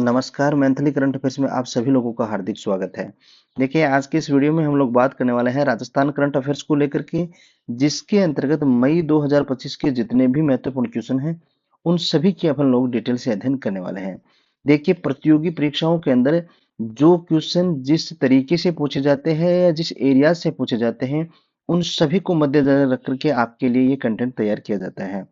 नमस्कार, Maithili current affairs में आप सभी लोगों का हार्दिक स्वागत है। देखिए, आज के इस वीडियो में हम लोग बात करने वाले हैं राजस्थान करंट अफेयर्स को लेकर के, जिसके अंतर्गत मई 2025 के जितने भी महत्वपूर्ण क्वेश्चन हैं, उन सभी की अपन लोग डिटेल से अध्ययन करने वाले हैं। देखिए, प्रतियोगी परीक्षाओं के अंदर जो क्वेश्चन जिस तरीके से पूछे जाते हैं या जिस एरिया से पूछे जाते हैं, उन सभी को मद्देनजर रख करके आपके लिए ये कंटेंट तैयार किया जाता है।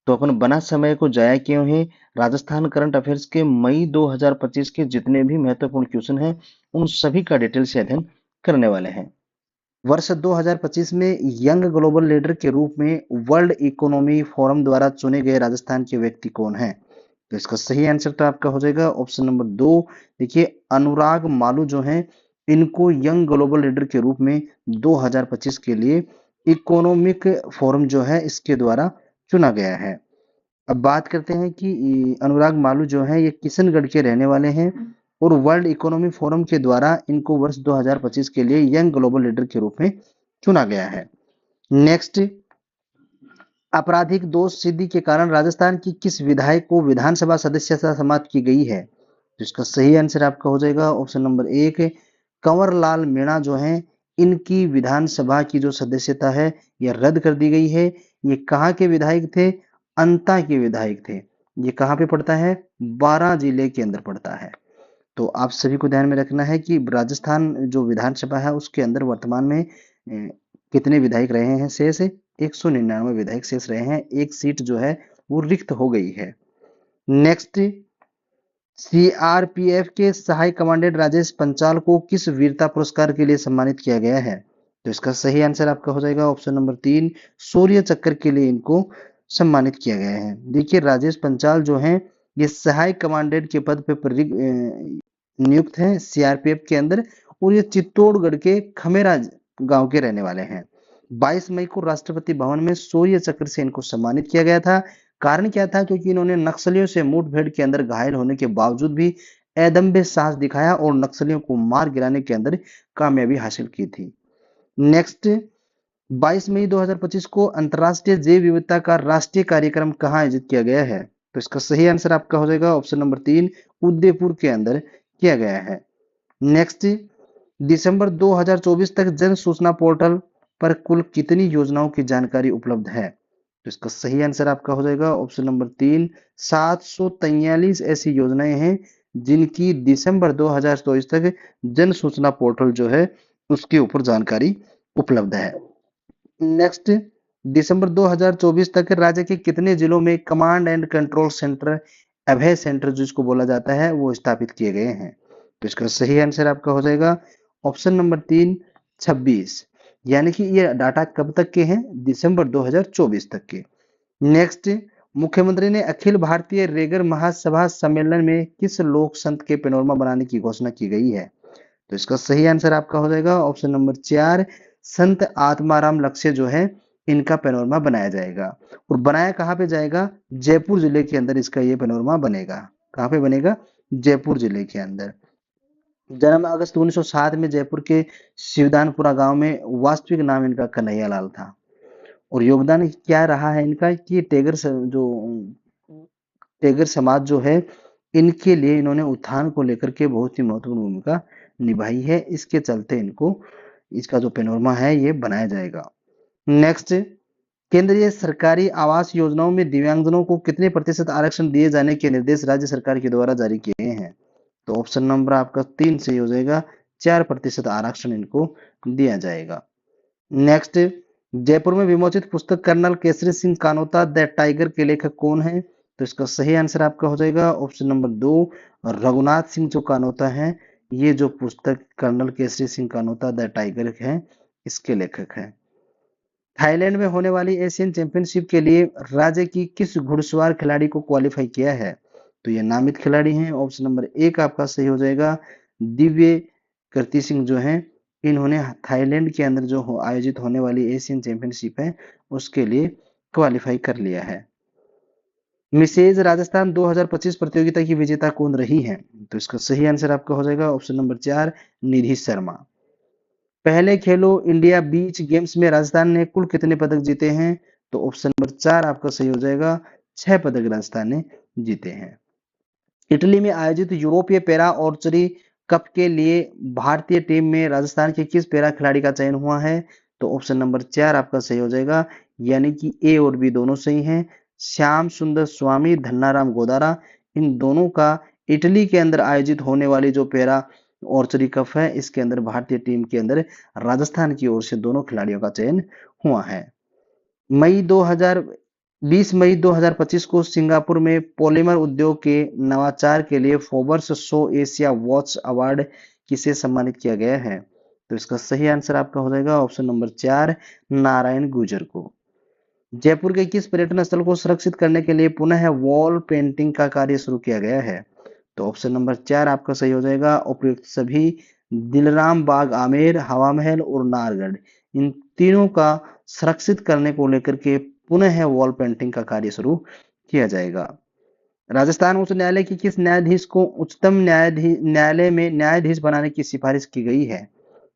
तो अपन बना समय को जाया क्यों है, राजस्थान करंट अफेयर्स के मई 2025 के जितने भी महत्वपूर्ण क्वेश्चन हैं, उन सभी का डिटेल से अध्ययन करने वाले हैं। वर्ष 2025 में यंग ग्लोबल लीडर के रूप में वर्ल्ड इकोनॉमी फोरम द्वारा चुने गए राजस्थान के व्यक्ति कौन हैं? तो इसका सही आंसर तो आपका हो जाएगा ऑप्शन नंबर 2। देखिए, अनुराग मालू जो हैं, इनको यंग ग्लोबल लीडर के रूप में 2025 के लिए इकोनॉमिक फोरम जो है इसके द्वारा चुना गया है। अब बात करते हैं कि अनुराग मालू जो है ये किशनगढ़ के रहने वाले हैं और वर्ल्ड इकोनॉमी फोरम के द्वारा इनको वर्ष 2025 के लिए यंग ग्लोबल लीडर के रूप में चुना गया है। नेक्स्ट, आपराधिक दोष सिद्धि के कारण राजस्थान की किस विधायक को विधानसभा सदस्यता समाप्त की गई है? तो इसका सही आंसर आपका हो जाएगा ऑप्शन नंबर 1। कंवर लाल मीणा जो है, इनकी विधानसभा की जो सदस्यता है यह रद्द कर दी गई है। ये कहाँ के विधायक थे? अंता के विधायक थे। ये कहाँ पे पड़ता है? बारां जिले के अंदर पड़ता है। तो आप सभी को ध्यान में रखना है कि राजस्थान जो विधानसभा है उसके अंदर वर्तमान में कितने विधायक रहे हैं शेष? 199 विधायक शेष रहे हैं। एक सीट जो है वो रिक्त हो गई है। नेक्स्ट, सीआरपीएफ के सहायक कमांडेंट राजेश पंचाल को किस वीरता पुरस्कार के लिए सम्मानित किया गया है? तो इसका सही आंसर आपका हो जाएगा ऑप्शन नंबर 3। शौर्य चक्र के लिए इनको सम्मानित किया गया है। देखिए, राजेश पंचाल जो हैं ये सहायक कमांडेंट के पद पर नियुक्त हैं सीआरपीएफ के अंदर और ये चित्तौड़गढ़ के खमेरा गांव के रहने वाले हैं। 22 मई को राष्ट्रपति भवन में शौर्य चक्र से इनको सम्मानित किया गया था। कारण क्या था? क्योंकि इन्होंने नक्सलियों से मुठभेड़ के अंदर घायल होने के बावजूद भी अदम्य साहस दिखाया और नक्सलियों को मार गिराने के अंदर कामयाबी हासिल की थी। नेक्स्ट, 22 मई 2025 को अंतर्राष्ट्रीय जैव विविधता का राष्ट्रीय कार्यक्रम कहाँ आयोजित किया गया है? तो इसका सही आंसर आपका हो जाएगा ऑप्शन नंबर 3। उदयपुर के अंदर किया गया है। नेक्स्ट, दिसंबर 2024 तक जन सूचना पोर्टल पर कुल कितनी योजनाओं की जानकारी उपलब्ध है? तो इसका सही आंसर आपका हो जाएगा ऑप्शन नंबर 3। 743 ऐसी योजनाएं हैं जिनकी दिसंबर 2024 तक जन सूचना पोर्टल जो है उसके ऊपर जानकारी उपलब्ध है। नेक्स्ट, दिसंबर 2024 तक राज्य के कितने जिलों में command and control centre, Abhay centre जिसको बोला जाता है, वो स्थापित किए गए हैं? तो इसका सही आंसर आपका हो जाएगा ऑप्शन नंबर 3। 26। यानी कि ये डाटा कब तक के हैं? दिसंबर 2024 तक के। नेक्स्ट, मुख्यमंत्री ने अखिल भारतीय रेगर महासभा सम्मेलन में किस लोक संत के पेनोरमा बनाने की घोषणा की गई है? तो इसका सही आंसर आपका हो जाएगा ऑप्शन नंबर 4। संत आत्माराम लक्ष्य जो है इनका पेनोरमा बनाया जाएगा। और बनाया कहाँ पे जाएगा? जयपुर जिले के अंदर इसका ये पेनोरमा बनेगा। कहाँ पे बनेगा? जयपुर जिले के अंदर। जन्म अगस्त 1907 में जयपुर के शिवदानपुरा गांव में। वास्तविक नाम इनका कन्हैया लाल था। और योगदान क्या रहा है इनका कि टेगर समाज जो है इनके लिए इन्होंने उत्थान को लेकर के बहुत ही महत्वपूर्ण भूमिका निभाई है। इसके चलते इनको इसका जो पेनोरमा है ये बनाया जाएगा। नेक्स्ट, केंद्रीय सरकारी आवास योजनाओं में दिव्यांगजनों को कितने प्रतिशत आरक्षण दिए जाने के निर्देश राज्य सरकार के द्वारा जारी किए हैं? तो ऑप्शन नंबर आपका 3 सही हो जाएगा। 4% आरक्षण इनको दिया जाएगा। नेक्स्ट, जयपुर में विमोचित पुस्तक colonel Kesari Singh Kanota the tiger के लेखक कौन है? तो इसका सही आंसर आपका हो जाएगा ऑप्शन नंबर 2। रघुनाथ सिंह जो कानोता है, ये जो पुस्तक colonel Kesari Singh Kanota the tiger है इसके लेखक है। थाईलैंड में होने वाली एशियन चैंपियनशिप के लिए राज्य की किस घुड़सवार खिलाड़ी को क्वालिफाई किया है? तो ये नामित खिलाड़ी हैं। ऑप्शन नंबर 1 आपका सही हो जाएगा। दिव्य कृति सिंह जो हैं इन्होंने थाईलैंड के अंदर जो आयोजित होने वाली एशियन चैंपियनशिप है उसके लिए क्वालिफाई कर लिया है। मिसेज राजस्थान 2025 प्रतियोगिता की विजेता कौन रही है? तो इसका सही आंसर आपका हो जाएगा ऑप्शन नंबर 4। निधि शर्मा। पहले खेलो इंडिया बीच गेम्स में राजस्थान ने कुल कितने पदक जीते हैं? तो ऑप्शन नंबर 4 आपका सही हो जाएगा। 6 पदक राजस्थान ने जीते हैं। इटली में आयोजित यूरोपीय पैरा आर्चरी कप के लिए भारतीय टीम में राजस्थान के किस पैरा खिलाड़ी का चयन हुआ है? तो ऑप्शन नंबर 4 आपका सही हो जाएगा, यानी कि ए और बी दोनों सही हैं। श्याम सुंदर स्वामी, धन्नाराम गोदारा, इन दोनों का इटली के अंदर आयोजित होने वाली जो पैरा आर्चरी कप है, इसके अंदर भारतीय टीम के अंदर राजस्थान की ओर से दोनों खिलाड़ियों का चयन हुआ है। मई 2020 मई 2025 को सिंगापुर में पॉलीमर उद्योग के नवाचार के लिए Forbes show Asia watch award किसे सम्मानित किया गया है? तो इसका सही आंसर आपका हो जाएगा ऑप्शन नंबर 4, नारायण गुर्जर को। जयपुर के किस पर्यटन स्थल को सुरक्षित करने के लिए पुनः वॉल पेंटिंग का कार्य शुरू किया गया है? तो ऑप्शन नंबर 4 आपका सही हो जाएगा। उपयुक्त सभी दिलराम बाग आमेर, हवा महल और नाहरगढ़, इन तीनों का संरक्षित करने को लेकर के पुनः वॉल पेंटिंग का कार्य शुरू किया जाएगा। राजस्थान उच्च न्यायालय की किस न्यायाधीश को उच्चतम न्यायालय में न्यायाधीश बनाने की सिफारिश की गई है?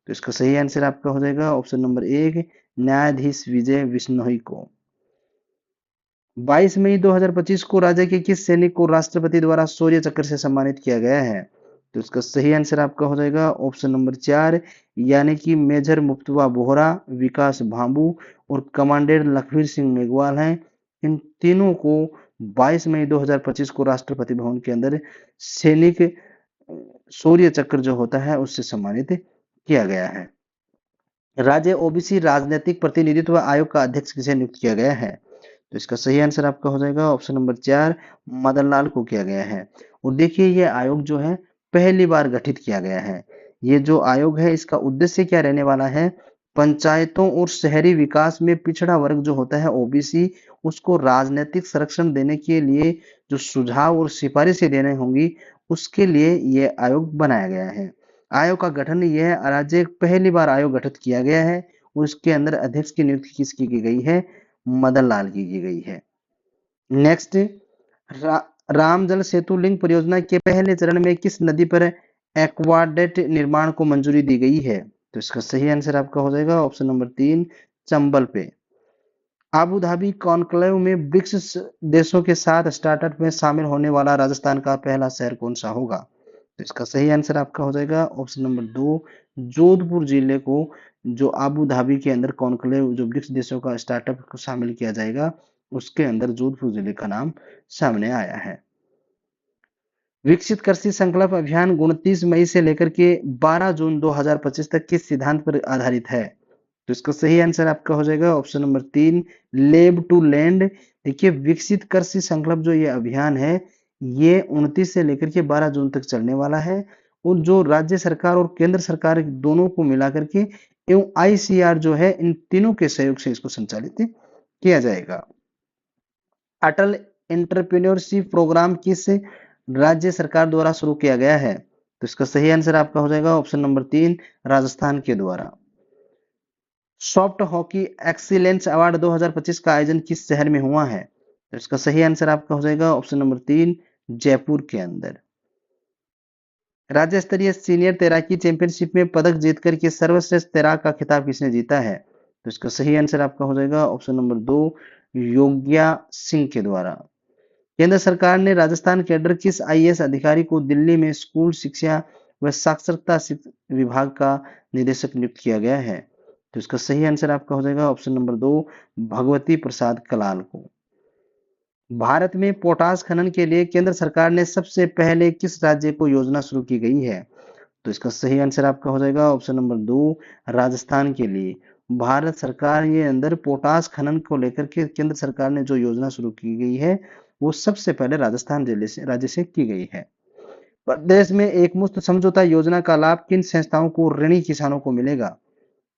तो इसका सही आंसर आपका हो जाएगा ऑप्शन नंबर 1, न्यायाधीश विजय बिश्नोई को। 22 मई 2025 को राज्य के किस सैनिक को राष्ट्रपति द्वारा शौर्य चक्र से सम्मानित किया गया है? तो इसका सही आंसर आपका हो जाएगा ऑप्शन नंबर 4, यानी कि मेजर मुक्तवा बोहरा, विकास भांबू और कमांडेंट लखवीर सिंह मेघवाल हैं। इन तीनों को 22 मई 2025 को राष्ट्रपति भवन के अंदर सैनिक शौर्य चक्र जो होता है उससे सम्मानित किया गया है। राज्य ओबीसी राजनीतिक प्रतिनिधित्व आयोग का अध्यक्ष किसे नियुक्त किया गया है? तो इसका सही आंसर आपका हो जाएगा ऑप्शन नंबर 4, मदन लाल को किया गया है। और देखिए ये आयोग जो है पहली बार गठित किया गया है। ये जो आयोग है इसका उद्देश्य क्या रहने वाला है? पंचायतों और शहरी विकास में पिछड़ा वर्ग जो होता है ओबीसी, उसको राजनीतिक संरक्षण देने के लिए जो सुझाव और सिफारिशें देने होंगी, उसके लिए ये आयोग बनाया गया है। आयोग का गठन यह राज्य पहली बार आयोग गठित किया गया है। उसके अंदर अध्यक्ष की नियुक्ति किसकी की गई है? मदन लाल की गई है। नेक्स्ट, रा, राम जल सेतु लिंक परियोजना के पहले चरण में किस नदी पर एक्वाडेट निर्माण को मंजूरी दी गई है? तो इसका सही आंसर आपका हो जाएगा ऑप्शन नंबर 3, चंबल पे। आबू धाबी कॉन्क्लेव में ब्रिक्स देशों के साथ स्टार्टअप में शामिल होने वाला राजस्थान का पहला शहर कौन सा होगा? तो इसका सही आंसर आपका हो जाएगा ऑप्शन नंबर 2, जोधपुर जिले को जो आबू धाबी के अंदर कॉन्क्लेव जो ब्रिक्स देशों का स्टार्टअप को शामिल किया जाएगा, उसके अंदर जोधपुर जिले का नाम सामने आया है। विकसित कृषि संकल्प अभियान 29 मई से लेकर के 12 जून 2025 तक किस सिद्धांत पर आधारित है? तो इसका सही आंसर आपका हो जाएगा option number 3, lab to land. देखिए विकसित कृषि संकल्प जो ये अभियान है, ये 29 से लेकर के 12 जून तक चलने वाला है। और जो राज्य सरकार और केंद्र सरकार दोनों को मिला करके एवं आईसीआर जो है, इन तीनों के सहयोग से इसको संचालित किया जाएगा। अटल एंटरप्रेन्योरशिप प्रोग्राम किस राज्य सरकार द्वारा शुरू किया गया है? तो इसका सही आंसर आपका हो जाएगा ऑप्शन नंबर 3, राजस्थान के द्वारा। सॉफ्ट हॉकी एक्सीलेंस अवार्ड 2025 का आयोजन किस शहर में हुआ है? तो इसका सही आंसर आपका हो जाएगा ऑप्शन नंबर 3, जयपुर के अंदर। राज्य स्तरीय सीनियर तैराकी चैंपियनशिप में पदक जीतकर के सर्वश्रेष्ठ तैराक का खिताब किसने जीता है? तो इसका सही आंसर आपका हो जाएगा ऑप्शन नंबर 2, योग्या सिंह के द्वारा। केंद्र सरकार ने राजस्थान कैडर किस आईएएस अधिकारी को दिल्ली में स्कूल शिक्षा व साक्षरता विभाग का निदेशक नियुक्त किया गया है? तो इसका सही आंसर आपका हो जाएगा ऑप्शन नंबर 2, भगवती प्रसाद कलाल को। भारत में पोटाश खनन के लिए केंद्र सरकार ने सबसे पहले किस राज्य को योजना शुरू की गई है? तो इसका सही आंसर आपका हो जाएगा ऑप्शन नंबर 2, राजस्थान के लिए। भारत सरकार ये अंदर पोटाश खनन को लेकर के केंद्र सरकार ने जो योजना शुरू की गई है, वो सबसे पहले राजस्थान राज्य से की गई है। प्रदेश में एक मुश्त समझौता योजना का लाभ किन संस्थाओं को ऋणी किसानों को मिलेगा?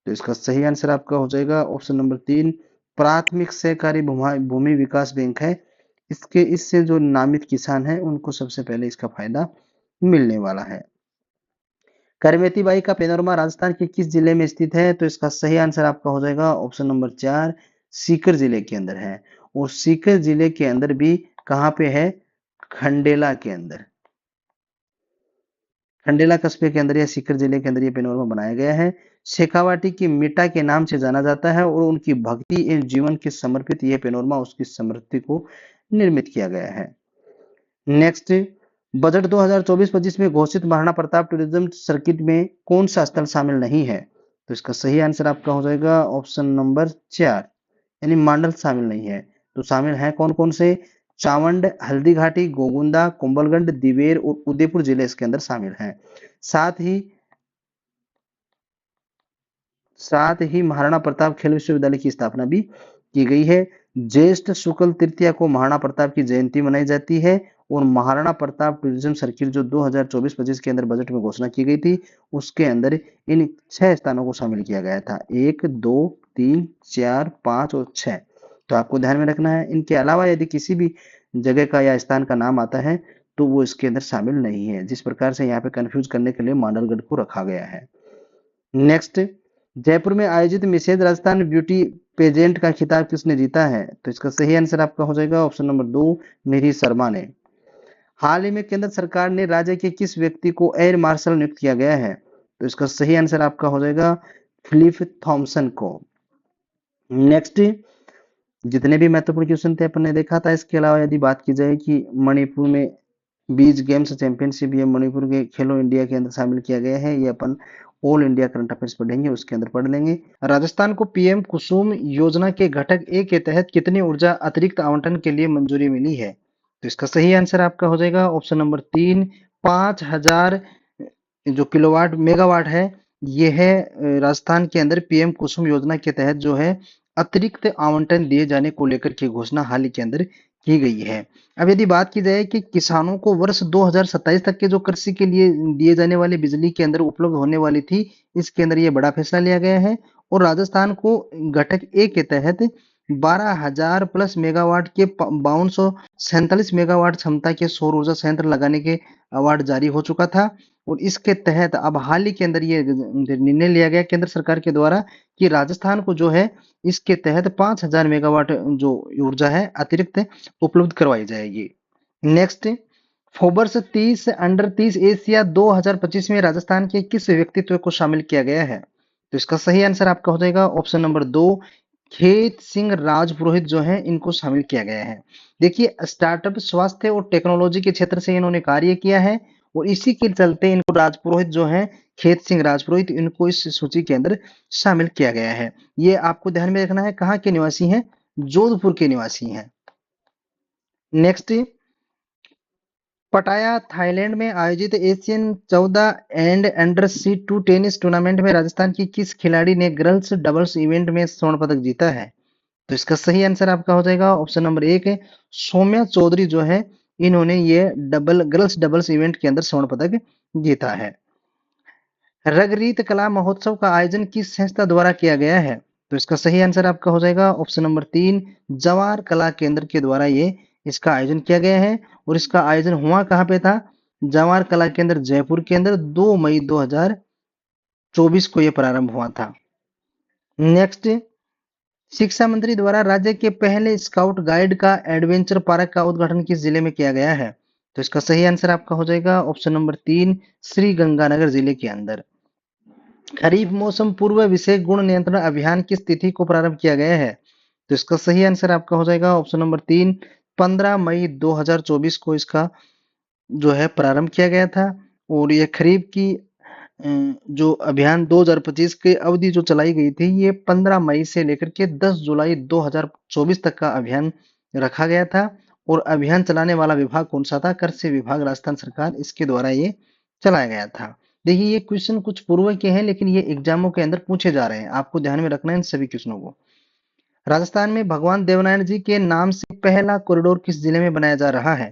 तो इसका सही आंसर आपका हो जाएगा ऑप्शन नंबर 3, प्राथमिक सहकारी भूमि विकास बैंक है। इससे जो नामित किसान हैं उनको सबसे पहले इसका फायदा मिलने वाला है। करमेती बाई का पेनोरमा राजस्थान के किस जिले में स्थित है? तो इसका सही आंसर आपका हो जाएगा ऑप्शन नंबर 4, सीकर जिले के अंदर है। और सीकर जिले के अंदर भी कहां पे है? खंडेला के अंदर। खंडेला कस्बे के अंदर या सीकर जिले के अंदर ये पेनोरमा बनाया गया है। शेखावाटी की मीटा के नाम से जाना जाता है और उनकी भक्ति एवं जीवन के समर्पित यह पेनोरमा उसकी स्मृति को निर्मित किया गया है। नेक्स्ट, बजट 2024-25 में घोषित महाराणा प्रताप टूरिज्म सर्किट में कौन सा स्थल शामिल नहीं है? तो इसका सही आंसर आपका हो जाएगा ऑप्शन नंबर 4, यानी मांडल शामिल नहीं है। तो शामिल है कौन कौन से? चावंड, हल्दी घाटी, गोगुंदा, कुंभलगढ़, दिवेर और उदयपुर जिले इसके अंदर शामिल हैं। साथ ही महाराणा प्रताप खेल विश्वविद्यालय की स्थापना भी की गई है। ज्येष्ठ शुक्ल तृतीया को महाराणा प्रताप की जयंती मनाई जाती है और महाराणा प्रताप टूरिज्म सर्किट जो 2024-25 के अंदर बजट में घोषणा की गई थी, उसके अंदर इन 6 स्थानों को शामिल किया गया था। 1, 2, 3, 4, 5 और 6। तो आपको ध्यान में रखना है, इनके अलावा यदि किसी भी जगह का या स्थान का नाम आता है तो वो इसके अंदर शामिल नहीं है। जिस प्रकार से यहाँ पे कंफ्यूज करने के लिए मांडलगढ़ को रखा गया है। नेक्स्ट, जयपुर में आयोजित मिसेज राजस्थान ब्यूटी पेजेंट का खिताब किसने जीता है? तो इसका सही आंसर आपका हो जाएगा ऑप्शन नंबर 2, मिहिर शर्मा ने। हाल ही में केंद्र सरकार ने राज्य के किस व्यक्ति को एयर मार्शल नियुक्त किया गया है? तो इसका सही आंसर आपका हो जाएगा फिलिप थॉमसन को। नेक्स्ट, जितने भी महत्वपूर्ण क्वेश्चन थे अपन ने देखा था। इसके अलावा यदि बात की जाए कि मणिपुर में बीच गेम्स चैंपियनशिप ये मणिपुर के खेलो इंडिया के अंदर शामिल किया गया है, ये अपन ऑल इंडिया करंट अफेयर्स पढ़ेंगे, उसके अंदर पढ़ लेंगे। राजस्थान को पीएम कुसुम योजना के घटक ए के तहत कितनी ऊर्जा अतिरिक्त आवंटन के लिए मंजूरी मिली है? तो इसका सही आंसर आपका हो जाएगा ऑप्शन नंबर 3, 5000 जो किलोवाट मेगावाट है, ये है राजस्थान के अंदर पीएम कुसुम योजना के तहत जो है अतिरिक्त आवंटन दिए जाने को लेकर की घोषणा हाल ही के अंदर की गई है। अब यदि बात की जाए कि किसानों को वर्ष 2027 तक के जो कृषि के लिए दिए जाने वाली बिजली के अंदर उपलब्ध होने वाली थी, इसके अंदर ये बड़ा फैसला लिया गया है और राजस्थान को घटक ए के तहत 12,000 प्लस मेगावाट के 5247 मेगावाट क्षमता के सौर ऊर्जा संयंत्र लगाने के अवार्ड जारी हो चुका था और इसके तहत अब हाल ही के अंदर ये निर्णय लिया गया केंद्र सरकार के द्वारा कि राजस्थान को जो है इसके तहत 5,000 मेगावाट जो ऊर्जा है अतिरिक्त उपलब्ध करवाई जाएगी। नेक्स्ट, फोबर्स 30 अंडर 30 एशिया 2025 में राजस्थान के किस व्यक्तित्व को शामिल किया गया है? तो इसका सही आंसर आपका हो जाएगा ऑप्शन नंबर 2, खेत सिंह राजपुरोहित जो है इनको शामिल किया गया है। देखिए, स्टार्टअप, स्वास्थ्य और टेक्नोलॉजी के क्षेत्र से इन्होंने कार्य किया है और इसी के चलते इनको राजपुरोहित जो है, खेत सिंह राजपुरोहित, इनको इस सूची के अंदर शामिल किया गया है। ये आपको ध्यान में रखना है, कहाँ के निवासी हैं? जोधपुर के निवासी हैं। नेक्स्ट, पटाया थाईलैंड में आयोजित Asian 14 and under C2 tennis tournament में राजस्थान की किस खिलाड़ी ने गर्ल्स डबल्स इवेंट में स्वर्ण पदक जीता है? तो इसका सही आंसर आपका हो जाएगा ऑप्शन नंबर 1 है सौम्या चौधरी जो है, इन्होंने ये गर्ल्स डबल्स इवेंट के अंदर स्वर्ण पदक जीता है। रंगरीत कला महोत्सव का आयोजन किस संस्था द्वारा किया गया है? तो इसका सही आंसर आपका हो जाएगा ऑप्शन नंबर 3, जवाहर कला केंद्र के द्वारा ये इसका आयोजन किया गया है और इसका आयोजन हुआ कहाँ पे था? जवाहर कला केंद्र जयपुर के अंदर 2 मई 2024 को यह प्रारंभ हुआ था। नेक्स्ट, शिक्षा मंत्री द्वारा राज्य के पहले स्काउट गाइड का एडवेंचर पार्क का उद्घाटन किस जिले में किया गया है? तो इसका सही आंसर आपका हो जाएगा ऑप्शन नंबर 3, श्री गंगानगर जिले के अंदर। खरीफ मौसम पूर्व विषय गुण नियंत्रण अभियान किस तिथि को प्रारंभ किया गया है? तो इसका सही आंसर आपका हो जाएगा ऑप्शन नंबर 3, 15 मई 2024 को इसका जो है प्रारंभ किया गया था और ये खरीफ की जो अभियान 2025 के अवधि जो चलाई गई थी, ये 15 मई से लेकर के 10 जुलाई 2024 तक का अभियान रखा गया था और अभियान चलाने वाला विभाग कौन सा था? कृषि विभाग, राजस्थान सरकार, इसके द्वारा ये चलाया गया था। देखिए, ये क्वेश्चन कुछ पूर्व के हैं लेकिन ये एग्जामों के अंदर पूछे जा रहे हैं, आपको ध्यान में रखना है इन सभी क्वेश्चनों को। राजस्थान में भगवान देवनारायण जी के नाम से पहला कॉरिडोर किस जिले में बनाया जा रहा है?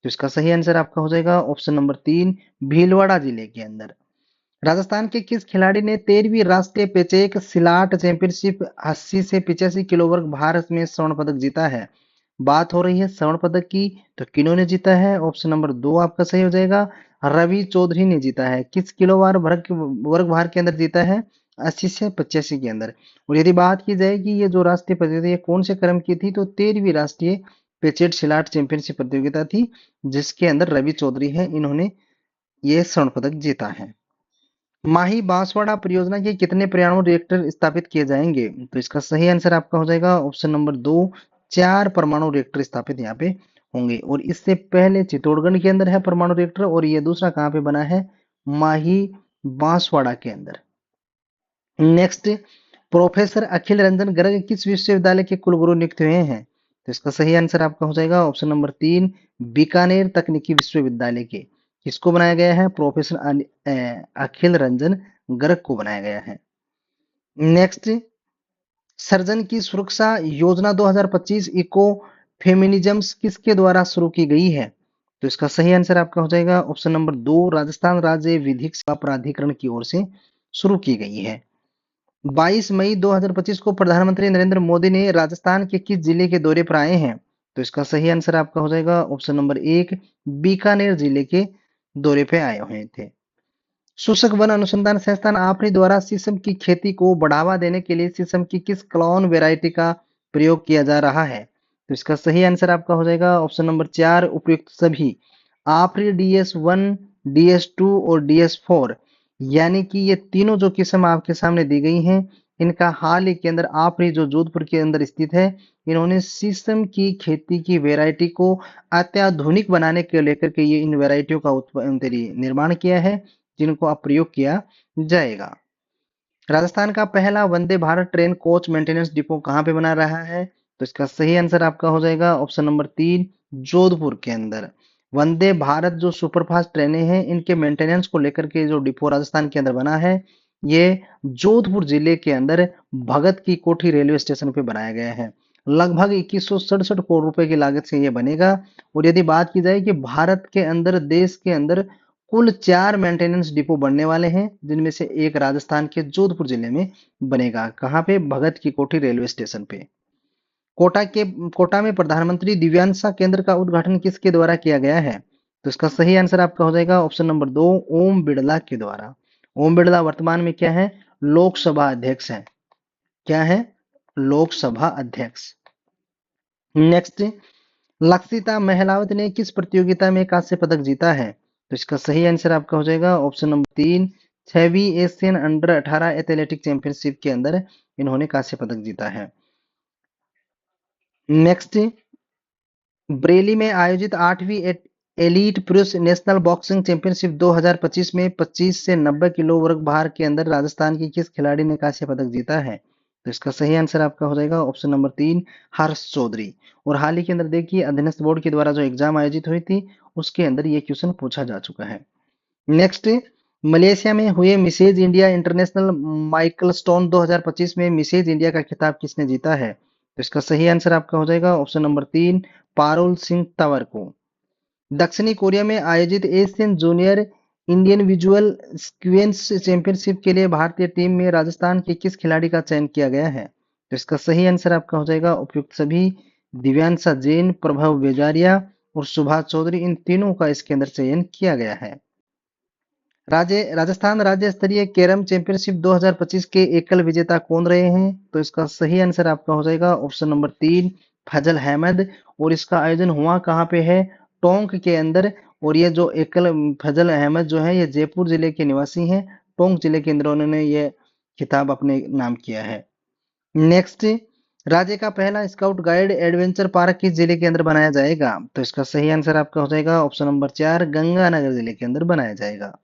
तो इसका सही आंसर आपका हो जाएगा ऑप्शन नंबर 3, भीलवाड़ा जिले के अंदर। राजस्थान के किस खिलाड़ी ने 13वीं राष्ट्रीय पेचेक सिलाट चैंपियनशिप 80 से 85 किलो वर्ग भारत में स्वर्ण पदक जीता है? बात हो रही है स्वर्ण पदक की, तो किन्होंने जीता है? ऑप्शन नंबर 2 आपका सही हो जाएगा, रवि चौधरी ने जीता है। किस किलो वर्ग भार के अंदर जीता है? 80 से 85 के अंदर। और यदि बात की जाए कि ये जो राष्ट्रीय प्रतियोगिता कौन से क्रम की थी, तो 13वीं राष्ट्रीय पेचेट सिलाट चैंपियनशिप प्रतियोगिता थी जिसके अंदर रवि चौधरी है, इन्होंने ये स्वर्ण पदक जीता है। माही बांसवाड़ा परियोजना के कितने परमाणु रिएक्टर स्थापित किए जाएंगे? तो इसका सही आंसर आपका हो जाएगा ऑप्शन नंबर 2, 4 परमाणु रिएक्टर स्थापित यहाँ पे होंगे। और इससे पहले चित्तौड़गढ़ के अंदर है परमाणु रिएक्टर, और ये दूसरा कहाँ पे बना है, माही बांसवाड़ा के अंदर। नेक्स्ट, प्रोफेसर अखिल रंजन गर्ग किस विश्वविद्यालय के कुलगुरु नियुक्त हुए हैं? तो इसका सही आंसर आपका हो जाएगा ऑप्शन नंबर 3, बीकानेर तकनीकी विश्वविद्यालय के। किसको बनाया गया है? प्रोफेसर अखिल रंजन गर्ग को बनाया गया है। नेक्स्ट, सर्जन की सुरक्षा योजना 2025 इको फेमिनिज्म्स किसके द्वारा शुरू की गई है? तो इसका सही आंसर आपका हो जाएगा ऑप्शन नंबर 2, राजस्थान राज्य विधिक सेवा प्राधिकरण की ओर से शुरू की गई है। 22 मई 2025 को प्रधानमंत्री नरेंद्र मोदी ने राजस्थान के किस जिले के दौरे पर आए हैं? तो इसका सही आंसर आपका हो जाएगा ऑप्शन नंबर 1, बीकानेर जिले के दौरे पे आए हुए थे। शुष्क वन अनुसंधान संस्थान आपरी द्वारा शीशम की खेती को बढ़ावा देने के लिए शीशम की किस क्लोन वैरायटी का प्रयोग किया जा रहा है? तो इसका सही आंसर आपका हो जाएगा ऑप्शन नंबर 4, उपयुक्त सभी। आपरी DS1, DS2 और DS4, यानी कि ये तीनों जो किस्म आपके सामने दी गई हैं, इनका हाल ही के अंदर आपरी जो जोधपुर के अंदर स्थित है, इन्होंने शीशम की खेती की वैरायटी को अत्याधुनिक बनाने के लेकर के ये इन वैरायटियों का निर्माण किया है, जिनको अब प्रयोग किया जाएगा। राजस्थान का पहला Vande Bharat train coach maintenance depot कहाँ पे बना रहा है? तो इसका सही आंसर आपका हो जाएगा ऑप्शन नंबर 3, जोधपुर के अंदर। वंदे भारत जो सुपरफास्ट ट्रेनें हैं, इनके मेंटेनेंस को लेकर के जो डिपो राजस्थान के अंदर बना है, ये जोधपुर जिले के अंदर भगत की कोठी रेलवे स्टेशन पे बनाया गया है। लगभग 2167 करोड़ रुपए की लागत से ये बनेगा। और यदि बात की जाए कि भारत के अंदर, देश के अंदर कुल 4 मेंटेनेंस डिपो बनने वाले हैं, जिनमें से एक राजस्थान के जोधपुर जिले में बनेगा। कहाँ पे? भगत की कोठी रेलवे स्टेशन पे। कोटा में प्रधानमंत्री दिव्यांशा केंद्र का उद्घाटन किसके द्वारा किया गया है? तो इसका सही आंसर आपका हो जाएगा ऑप्शन नंबर 2, ओम बिड़ला के द्वारा। ओम बिड़ला वर्तमान में क्या है? लोकसभा अध्यक्ष है। क्या है? लोकसभा अध्यक्ष। नेक्स्ट, लक्षिता महलावत ने किस प्रतियोगिता में कांस्य पदक जीता है? तो इसका सही आंसर आपका हो जाएगा ऑप्शन नंबर 3, 6वीं एशियन अंडर 18 एथलेटिक चैंपियनशिप के अंदर इन्होंने कांस्य पदक जीता है। नेक्स्ट, बरेली में आयोजित 8वीं एलीट पुरुष नेशनल बॉक्सिंग चैंपियनशिप 2025 में 25 से 90 किलो वर्ग भार के अंदर राजस्थान की किस खिलाड़ी ने कांस्य पदक जीता है? तो इसका सही आंसर आपका हो जाएगा ऑप्शन नंबर 3, हर्ष चौधरी। और हाल ही के अंदर देखिए, अधीनस्थ बोर्ड के द्वारा जो एग्जाम आयोजित हुई थी, उसके अंदर ये क्वेश्चन पूछा जा चुका है। नेक्स्ट, मलेशिया में हुए मिसेज इंडिया इंटरनेशनल माइलस्टोन 2025 में मिसेज इंडिया का खिताब किसने जीता है? तो इसका सही आंसर आपका हो जाएगा ऑप्शन नंबर 3, पारुल सिंह तंवर को। दक्षिणी कोरिया में आयोजित Asian junior individual squash championship के लिए भारतीय टीम में राजस्थान के किस खिलाड़ी का चयन किया गया है? तो इसका सही आंसर आपका हो जाएगा उपयुक्त सभी। दिव्यांशा जैन, प्रभव बेजारिया और सुभाष चौधरी, इन तीनों का इसके अंदर चयन किया गया है। राजस्थान राज्य स्तरीय कैरम चैंपियनशिप 2025 के एकल विजेता कौन रहे हैं? तो इसका सही आंसर आपका हो जाएगा ऑप्शन नंबर 3, फजल अहमद। और इसका आयोजन हुआ कहाँ पे है? टोंक के अंदर। और ये जो एकल फजल अहमद जो है, ये जयपुर जिले के निवासी हैं। टोंक जिले के अंदर उन्होंने ये खिताब अपने नाम किया है। नेक्स्ट, राज्य का पहला स्काउट गाइड एडवेंचर पार्क किस जिले के अंदर बनाया जाएगा? तो इसका सही आंसर आपका हो जाएगा ऑप्शन नंबर 4, गंगानगर जिले के अंदर बनाया जाएगा।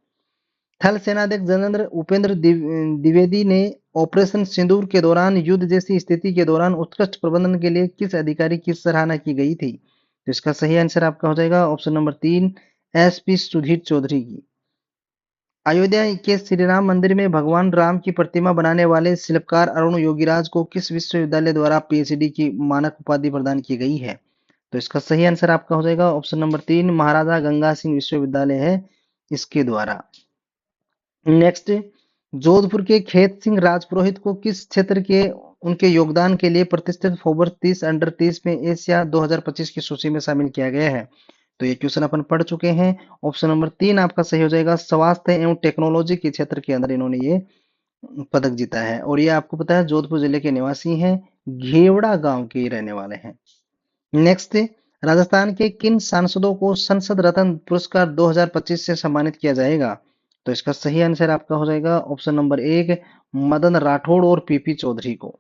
थल सेनाध्यक्ष जनरल उपेंद्र द्विवेदी ने ऑपरेशन सिंदूर के दौरान युद्ध जैसी स्थिति के दौरान उत्कृष्ट प्रबंधन के लिए किस अधिकारी की सराहना की गई थी? तो इसका सही आंसर आपका हो जाएगा option number 3, SP Sudhir Chaudhary की। अयोध्या के श्री राम मंदिर में भगवान राम की प्रतिमा बनाने वाले शिल्पकार अरुण योगीराज को किस विश्वविद्यालय द्वारा PhD की मानक उपाधि प्रदान की गई है? तो इसका सही आंसर आपका हो जाएगा ऑप्शन नंबर 3, महाराजा गंगा सिंह विश्वविद्यालय है इसके द्वारा। नेक्स्ट, जोधपुर के खेत सिंह राजपुरोहित को किस क्षेत्र के उनके योगदान के लिए प्रतिष्ठित फोर्ब्स 30 अंडर 30 में एशिया 2025 की सूची में शामिल किया गया है? तो ये क्वेश्चन अपन पढ़ चुके हैं। ऑप्शन नंबर 3 आपका सही हो जाएगा। स्वास्थ्य एवं टेक्नोलॉजी के क्षेत्र के अंदर इन्होंने ये पदक जीता है। और ये आपको पता है जोधपुर जिले के निवासी हैं, घेवड़ा गांव के रहने वाले हैं। नेक्स्ट, राजस्थान के किन सांसदों को संसद रत्न पुरस्कार 2025 से सम्मानित किया जाएगा? तो इसका सही आंसर आपका हो जाएगा ऑप्शन नंबर 1, मदन राठौड़ और PP चौधरी को।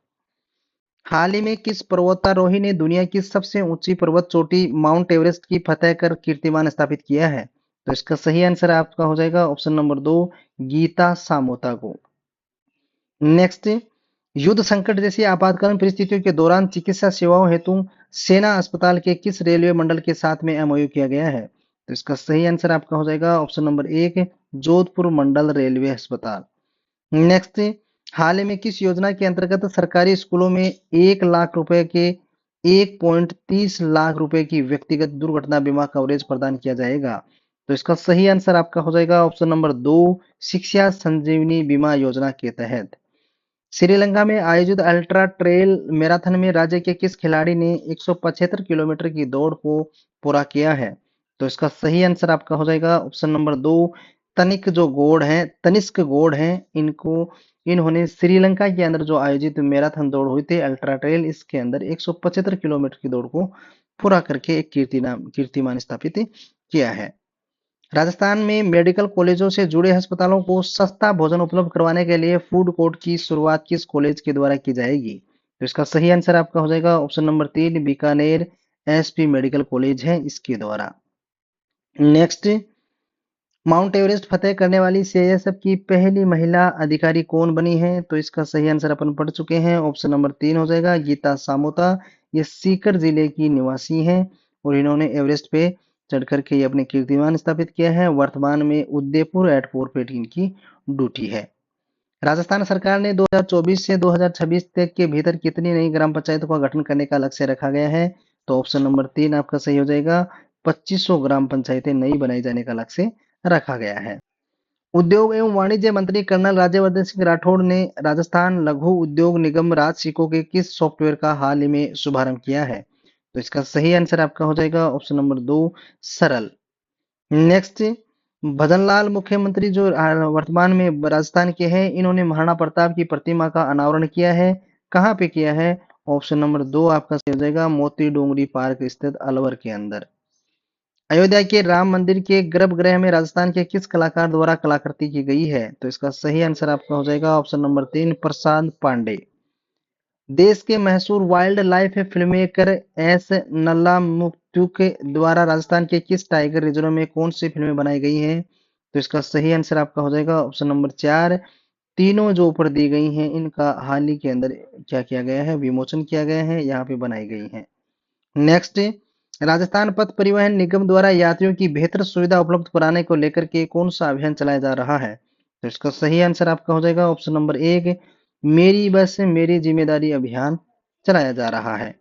हाल ही में किस पर्वतारोही ने दुनिया की सबसे ऊंची पर्वत चोटी माउंट एवरेस्ट की फतह कर कीर्तिमान स्थापित किया है? तो इसका सही आंसर आपका हो जाएगा ऑप्शन नंबर 2, गीता सामोता को। नेक्स्ट, युद्ध संकट जैसी आपातकालीन परिस्थितियों के दौरान चिकित्सा सेवाओं हेतु सेना अस्पताल के किस रेलवे मंडल के साथ में एमओयू किया गया है? तो इसका सही आंसर आपका हो जाएगा ऑप्शन नंबर 1, जोधपुर मंडल रेलवे अस्पताल। नेक्स्ट, हाल ही में किस योजना के अंतर्गत सरकारी स्कूलों में 1 लाख रुपए के 1.30 लाख रुपए की व्यक्तिगत दुर्घटना बीमा कवरेज प्रदान किया जाएगा? तो इसका सही आंसर आपका हो जाएगा ऑप्शन नंबर 2, शिक्षा संजीवनी बीमा योजना के तहत। श्रीलंका में आयोजित अल्ट्रा ट्रेल मैराथन में राज्य के किस खिलाड़ी ने 175 किलोमीटर की दौड़ को पूरा किया है? तो इसका सही आंसर आपका हो जाएगा ऑप्शन नंबर 2, तनिष्क गौड़ हैं। इन्होंने श्रीलंका के अंदर जो आयोजित मैराथन दौड़ हुई थी अल्ट्रा ट्रेल, इसके अंदर 175 किलोमीटर की दौड़ को पूरा करके एक कीर्तिमान स्थापित किया है। राजस्थान में मेडिकल कॉलेजों से जुड़े अस्पतालों को सस्ता भोजन उपलब्ध करवाने के लिए फूड कोर्ट की शुरुआत किस कॉलेज के द्वारा की जाएगी? तो इसका सही आंसर आपका हो जाएगा option number 3, Bikaner SP medical college है इसके द्वारा। नेक्स्ट, माउंट एवरेस्ट फतेह करने वाली सीआईएसएफ की पहली महिला अधिकारी कौन बनी है? तो इसका सही आंसर अपन पढ़ चुके हैं, ऑप्शन नंबर 3 हो जाएगा गीता सामोता। ये सीकर जिले की निवासी हैं और इन्होंने एवरेस्ट पे चढ़ करके ये अपने कीर्तिमान स्थापित किया है। वर्तमान में उदयपुर एयरपोर्ट पे इनकी ड्यूटी है। राजस्थान सरकार ने 2024 से 2026 तक के भीतर कितनी नई ग्राम पंचायतों का गठन करने का लक्ष्य रखा गया है? तो ऑप्शन नंबर 3 आपका सही हो जाएगा, 2500 ग्राम पंचायतें नई बनाई जाने का लक्ष्य रखा गया है। उद्योग एवं वाणिज्य मंत्री कर्नल राज्यवर्धन सिंह राठौड़ ने राजस्थान लघु उद्योग निगम राजसिको के किस सॉफ्टवेयर का हाल ही में शुभारंभ किया है? तो इसका सही आंसर आपका हो जाएगा ऑप्शन नंबर 2, सरल। नेक्स्ट, भजनलाल मुख्यमंत्री जो वर्तमान में राजस्थान के हैं, इन्होंने महाराणा प्रताप की प्रतिमा का अनावरण किया है। कहाँ पे किया है? ऑप्शन नंबर 2 आपका सही हो जाएगा, मोती डोंगरी पार्क स्थित अलवर के अंदर। अयोध्या के राम मंदिर के गर्भगृह में राजस्थान के किस कलाकार द्वारा कलाकृति की गई है? तो इसका सही आंसर आपका हो जाएगा ऑप्शन नंबर 3, प्रसाद पांडे। देश के मशहूर वाइल्ड लाइफ फिल्ममेकर एस नल्लामुत्तु के द्वारा राजस्थान के किस टाइगर रिजर्व में कौन सी फिल्में बनाई गई हैं? तो इसका सही आंसर आपका हो जाएगा ऑप्शन नंबर 4, तीनों जो ऊपर दी गई हैं इनका हाल ही के अंदर क्या किया गया है, विमोचन किया गया है, यहाँ पे बनाई गई हैं। नेक्स्ट, राजस्थान पथ परिवहन निगम द्वारा यात्रियों की बेहतर सुविधा उपलब्ध कराने को लेकर के कौन सा अभियान चलाया जा रहा है? तो इसका सही आंसर आपका हो जाएगा ऑप्शन नंबर 1, मेरी बस मेरी जिम्मेदारी अभियान चलाया जा रहा है।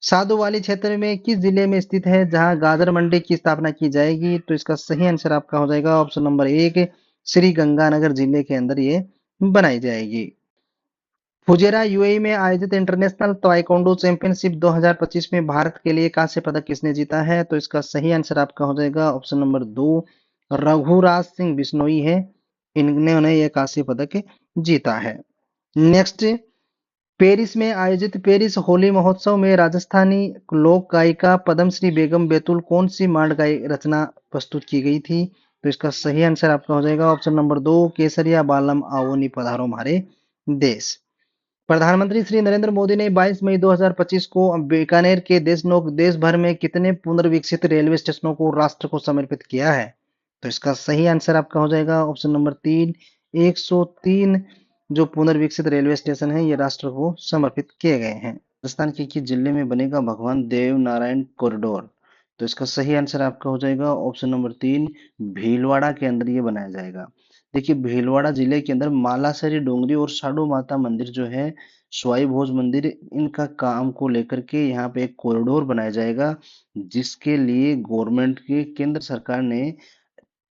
साधुवाली क्षेत्र में किस जिले में स्थित है जहां गाजर मंडी की स्थापना की जाएगी? तो इसका सही आंसर आपका हो जाएगा ऑप्शन नंबर 1, श्री गंगानगर जिले के अंदर ये बनाई जाएगी। फुजेरा यूएई में आयोजित इंटरनेशनल ताइक्वांडो चैंपियनशिप 2025 में भारत के लिए कांस्य पदक किसने जीता है? तो इसका सही आंसर आपका हो जाएगा ऑप्शन नंबर 2, रघुराज सिंह बिश्नोई है। इन्होंने यह कांस्य पदक जीता है। नेक्स्ट, पेरिस में आयोजित पेरिस होली महोत्सव में राजस्थानी लोक गायिका पद्मश्री बेगम बैतुल कौन सी मांड गाय रचना प्रस्तुत की गई थी? तो इसका सही आंसर आपका हो जाएगा ऑप्शन नंबर 2, केसरिया बालम आवोनी पधारो हमारे देश। प्रधानमंत्री श्री नरेंद्र मोदी ने 22 मई 2025 को बीकानेर के देश भर में कितने पुनर्विकसित रेलवे स्टेशनों को राष्ट्र को समर्पित किया है? तो इसका सही आंसर आपका हो जाएगा ऑप्शन नंबर 3, 103 जो पुनर्विकसित रेलवे स्टेशन है ये राष्ट्र को समर्पित किए गए हैं। राजस्थान के किस जिले में बनेगा भगवान देव नारायण कॉरिडोर? तो इसका सही आंसर आपका हो जाएगा ऑप्शन नंबर 3, भीलवाड़ा के अंदर ये बनाया जाएगा। देखिए भीलवाड़ा जिले के अंदर मालासरी डोंगरी और साडू माता मंदिर जो है, स्वाई भोज मंदिर, इनका काम को लेकर के यहाँ पे एक कॉरिडोर बनाया जाएगा, जिसके लिए गवर्नमेंट की केंद्र सरकार ने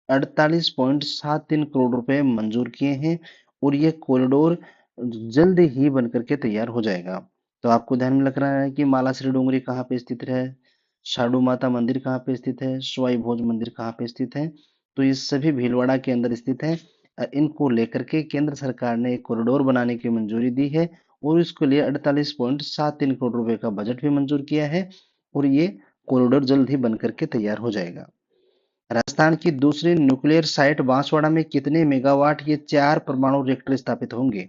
48.73 करोड़ रुपए मंजूर किए हैं और ये कॉरिडोर जल्द ही बन करके तैयार हो जाएगा। तो आपको ध्यान में लग रहा है कि मालाश्री डोंगरी कहाँ पे स्थित है, साडू माता मंदिर कहाँ पे स्थित है, स्वाई भोज मंदिर कहाँ पे स्थित है? तो ये सभी भीलवाड़ा के अंदर स्थित है। इनको लेकर के केंद्र सरकार ने एक कॉरिडोर बनाने की मंजूरी दी है और इसके लिए 48.73 करोड़ रुपए का बजट भी मंजूर किया है और ये कॉरिडोर जल्द ही बन करके तैयार हो जाएगा। राजस्थान की दूसरी न्यूक्लियर साइट बांसवाड़ा में कितने मेगावाट ये 4 परमाणु रिएक्टर स्थापित होंगे?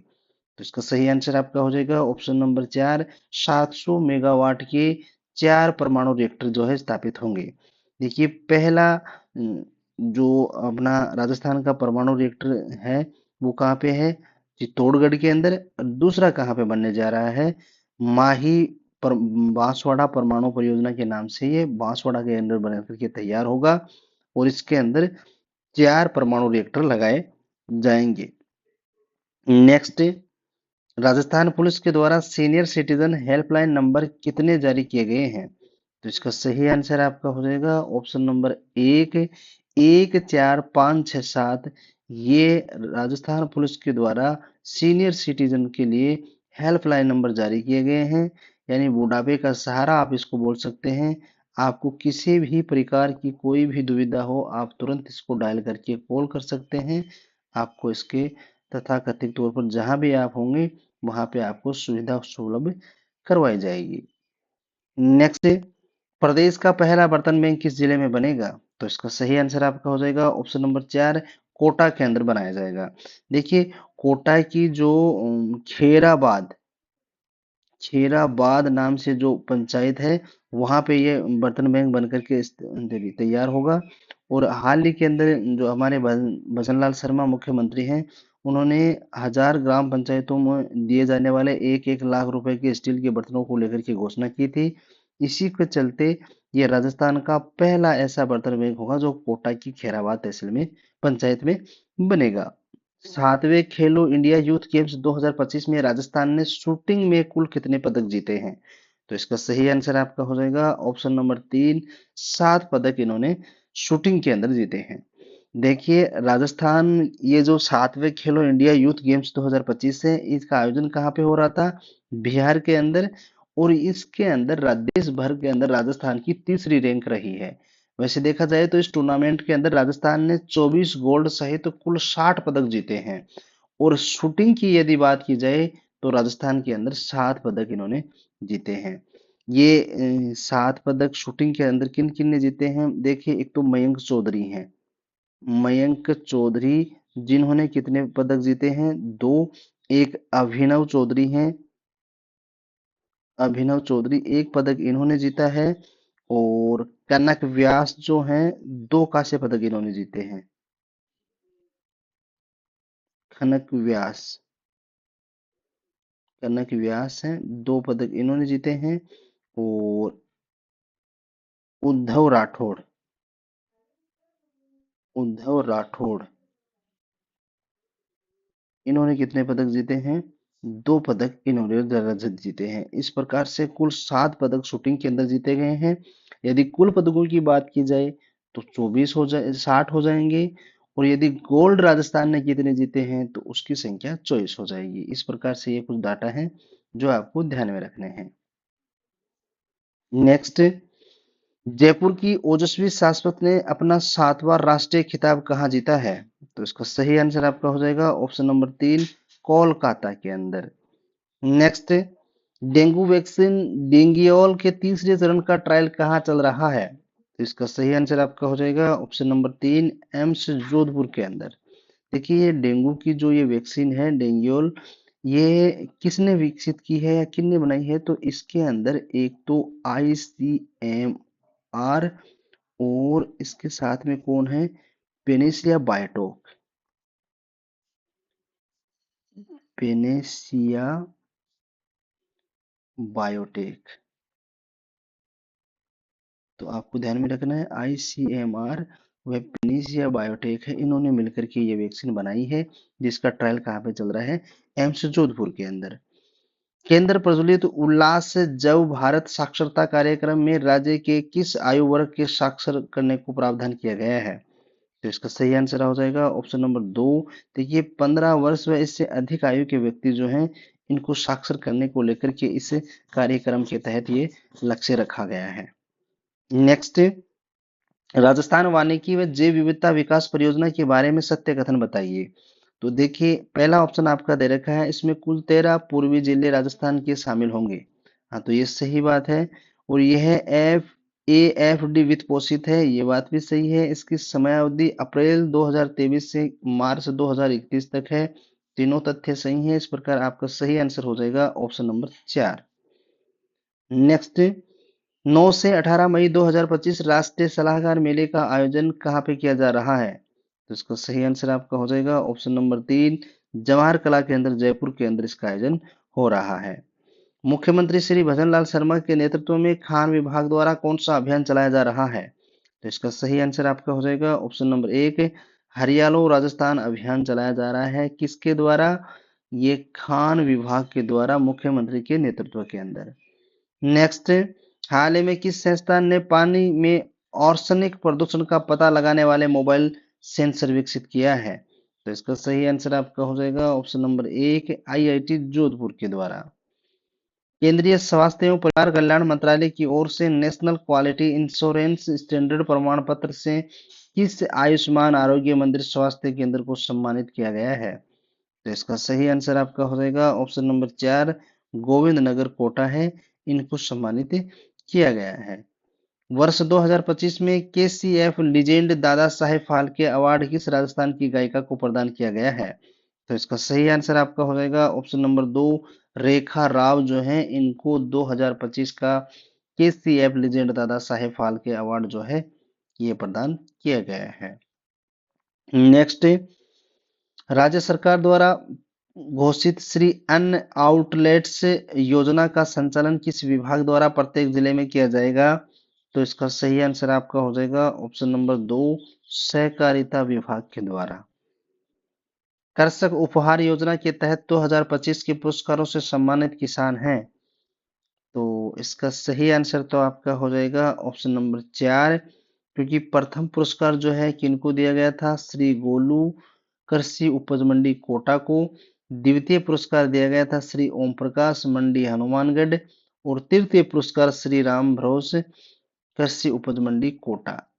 तो इसका सही आंसर आपका हो जाएगा ऑप्शन नंबर 4, 700 मेगावाट के 4 परमाणु रिएक्टर जो है स्थापित होंगे। देखिए पहला जो अपना राजस्थान का परमाणु रिएक्टर है वो कहाँ पे है, चित्तौड़गढ़ के अंदर। दूसरा कहाँ पे बनने जा रहा है, माही पर बांसवाड़ा परमाणु परियोजना के नाम से ये बांसवाड़ा के अंदर बन करके तैयार होगा और इसके अंदर 4 परमाणु रिएक्टर लगाए जाएंगे। नेक्स्ट, राजस्थान पुलिस के द्वारा सीनियर सिटीजन हेल्पलाइन नंबर कितने जारी किए गए हैं? तो इसका सही आंसर आपका हो जाएगा ऑप्शन नंबर 1, 14567। ये राजस्थान पुलिस के द्वारा सीनियर सिटीजन के लिए हेल्पलाइन नंबर जारी किए गए हैं, यानी बुढ़ापे का सहारा आप इसको बोल सकते हैं। आपको किसी भी प्रकार की कोई भी दुविधा हो आप तुरंत इसको डायल करके कॉल कर सकते हैं। आपको इसके तथाकथित तौर पर जहां भी आप होंगे वहां पे आपको सुविधा सुलभ करवाई जाएगी। नेक्स्ट, प्रदेश का पहला बर्तन बैंक किस जिले में बनेगा? तो इसका सही आंसर आपका हो जाएगा ऑप्शन नंबर 4, कोटा के अंदर बनाया जाएगा। देखिए कोटा की जो खेराबाद खेराबाद नाम से जो पंचायत है वहां पे ये बर्तन बैंक बनकर के तैयार होगा। और हाल ही के अंदर जो हमारे भजन लाल शर्मा मुख्यमंत्री हैं उन्होंने 1000 ग्राम पंचायतों में दिए जाने वाले 1-1 लाख रुपए के स्टील के बर्तनों को लेकर के घोषणा की थी। इसी के चलते ये राजस्थान का पहला ऐसा बर्तन बैंक होगा जो कोटा की खेराबाद तहसील में पंचायत में बनेगा। 7वें खेलो इंडिया यूथ गेम्स 2025 में राजस्थान ने शूटिंग में कुल कितने पदक जीते हैं? तो इसका सही आंसर आपका हो जाएगा ऑप्शन नंबर 3, 7 पदक इन्होंने शूटिंग के अंदर जीते हैं। देखिए राजस्थान ये जो 7वें खेलो इंडिया यूथ गेम्स 2025 है इसका आयोजन कहाँ पे हो रहा था, बिहार के अंदर। और इसके अंदर देश भर के अंदर राजस्थान की तीसरी रैंक रही है। वैसे देखा जाए तो इस टूर्नामेंट के अंदर राजस्थान ने 24 गोल्ड सहित कुल 60 पदक जीते हैं। और शूटिंग की यदि बात की जाए तो राजस्थान के अंदर 7 पदक इन्होंने जीते हैं। ये 7 पदक शूटिंग के अंदर किन किन ने जीते हैं, देखिए एक तो मयंक चौधरी हैं, मयंक चौधरी जिन्होंने कितने पदक जीते हैं, 2। एक अभिनव चौधरी हैं, अभिनव चौधरी 1 पदक इन्होंने जीता है। और कनक व्यास जो हैं 2 कांस्य पदक इन्होंने जीते हैं। कनक व्यास कनक व्यास हैं, 2 पदक इन्होंने जीते हैं। और उद्धव राठौड़ उद्धव राठौड़ इन्होंने कितने पदक जीते हैं, 2 पदक इन्होंने रजत जीते हैं। इस प्रकार से कुल 7 पदक शूटिंग के अंदर जीते गए हैं। यदि कुल पदकों की बात की जाए तो 24 हो जाए 60 हो जाएंगे। और यदि गोल्ड राजस्थान ने कितने जीते हैं तो उसकी संख्या 24 हो जाएगी। इस प्रकार से ये कुछ डाटा है जो आपको ध्यान में रखने हैं। नेक्स्ट, जयपुर की ओजस्वी शाश्वत ने अपना 7वां राष्ट्रीय खिताब कहाँ जीता है? तो इसका सही आंसर आपका हो जाएगा ऑप्शन नंबर 3, कोलकाता के अंदर। नेक्स्ट, डेंगू वैक्सीन डेंगियोल के तीसरे चरण का ट्रायल कहाँ चल रहा है? तो इसका सही आंसर आपका हो जाएगा ऑप्शन नंबर 3, एम्स जोधपुर के अंदर। देखिए ये डेंगू की जो ये वैक्सीन है डेंगियोल, ये किसने विकसित की है या किसने बनाई है? तो इसके अंदर एक तो ICMR और इसके साथ में कौन है, पेनेसिया बायोटेक। पेनेसिया बायोटेक तो आपको ध्यान में रखना है ICMR व पेनेसिया बायोटेक है, इन्होंने मिलकर के ये वैक्सीन बनाई है जिसका ट्रायल कहाँ पे चल रहा है, एम्स जोधपुर के अंदर। केंद्र प्रज्वलित उल्लास जव भारत साक्षरता कार्यक्रम में राज्य के किस आयु वर्ग के साक्षर करने को प्रावधान किया गया है? तो इसका सही आंसर हो जाएगा ऑप्शन नंबर 2। देखिए 15 वर्ष व इससे अधिक आयु के व्यक्ति जो हैं इनको साक्षर करने को लेकर के इस कार्यक्रम के तहत ये लक्ष्य रखा गया है। नेक्स्ट, राजस्थान वानिकी व जैव विविधता विकास परियोजना के बारे में सत्य कथन बताइए। तो देखिए पहला ऑप्शन आपका दे रखा है, इसमें कुल 13 पूर्वी जिले राजस्थान के शामिल होंगे। हाँ तो ये सही बात है। और यह AFD वित्त पोषित है, ये बात भी सही है। इसकी समयावधि अप्रैल 2023 से मार्च 2031 तक है। तीनों तथ्य सही हैं, इस प्रकार आपका सही आंसर हो जाएगा ऑप्शन नंबर 4। नेक्स्ट, 9 से 18 मई 2025 राष्ट्रीय सलाहकार मेले का आयोजन कहाँ पे किया जा रहा है? तो इसका सही आंसर आपका हो जाएगा ऑप्शन नंबर 3, जवाहर कला केंद्र जयपुर के अंदर इसका आयोजन हो रहा है। मुख्यमंत्री श्री भजनलाल शर्मा के नेतृत्व में खान विभाग द्वारा कौन सा अभियान चलाया जा रहा है? तो इसका सही आंसर आपका हो जाएगा ऑप्शन नंबर 1, हरियालो राजस्थान अभियान चलाया जा रहा है। किसके द्वारा? ये खान विभाग के द्वारा, मुख्यमंत्री के नेतृत्व के अंदर। नेक्स्ट, हाल ही में किस संस्थान ने पानी में आर्सेनिक प्रदूषण का पता लगाने वाले मोबाइल सेंसर विकसित किया है? तो इसका सही आंसर आपका हो जाएगा ऑप्शन नंबर 1, आईआईटी जोधपुर के द्वारा। केंद्रीय स्वास्थ्य एवं परिवार कल्याण मंत्रालय की ओर से नेशनल क्वालिटी इंश्योरेंस स्टैंडर्ड प्रमाण पत्र से किस आयुष्मान आरोग्य मंदिर स्वास्थ्य केंद्र को सम्मानित किया गया है? तो इसका सही आंसर आपका हो जाएगा ऑप्शन नंबर 4, गोविंद नगर कोटा है, इनको सम्मानित किया गया है। वर्ष 2025 में KCF legend Dada Saheb Phalke award किस राजस्थान की गायिका को प्रदान किया गया है? तो इसका सही आंसर आपका हो जाएगा ऑप्शन नंबर 2, रेखा राव जो है, इनको 2025 का KCF legend Dada Saheb Phalke award जो है ये प्रदान किया गया है। नेक्स्ट, राज्य सरकार द्वारा घोषित श्री अन्न आउटलेट्स योजना का संचालन किस विभाग द्वारा प्रत्येक जिले में किया जाएगा? तो इसका सही आंसर आपका हो जाएगा ऑप्शन नंबर 2, सहकारिता विभाग के द्वारा। कृषक उपहार योजना के तहत 2025 के पुरस्कारों से सम्मानित किसान हैं? तो इसका सही आंसर तो आपका हो जाएगा ऑप्शन नंबर 4, क्योंकि प्रथम पुरस्कार जो है किनको दिया गया था? श्री गोलू कृषि उपज मंडी कोटा को। द्वितीय पुरस्कार दिया गया था श्री ओम प्रकाश मंडी हनुमानगढ़, और तृतीय पुरस्कार श्री राम भरोस कृषि उपज मंडी कोटा।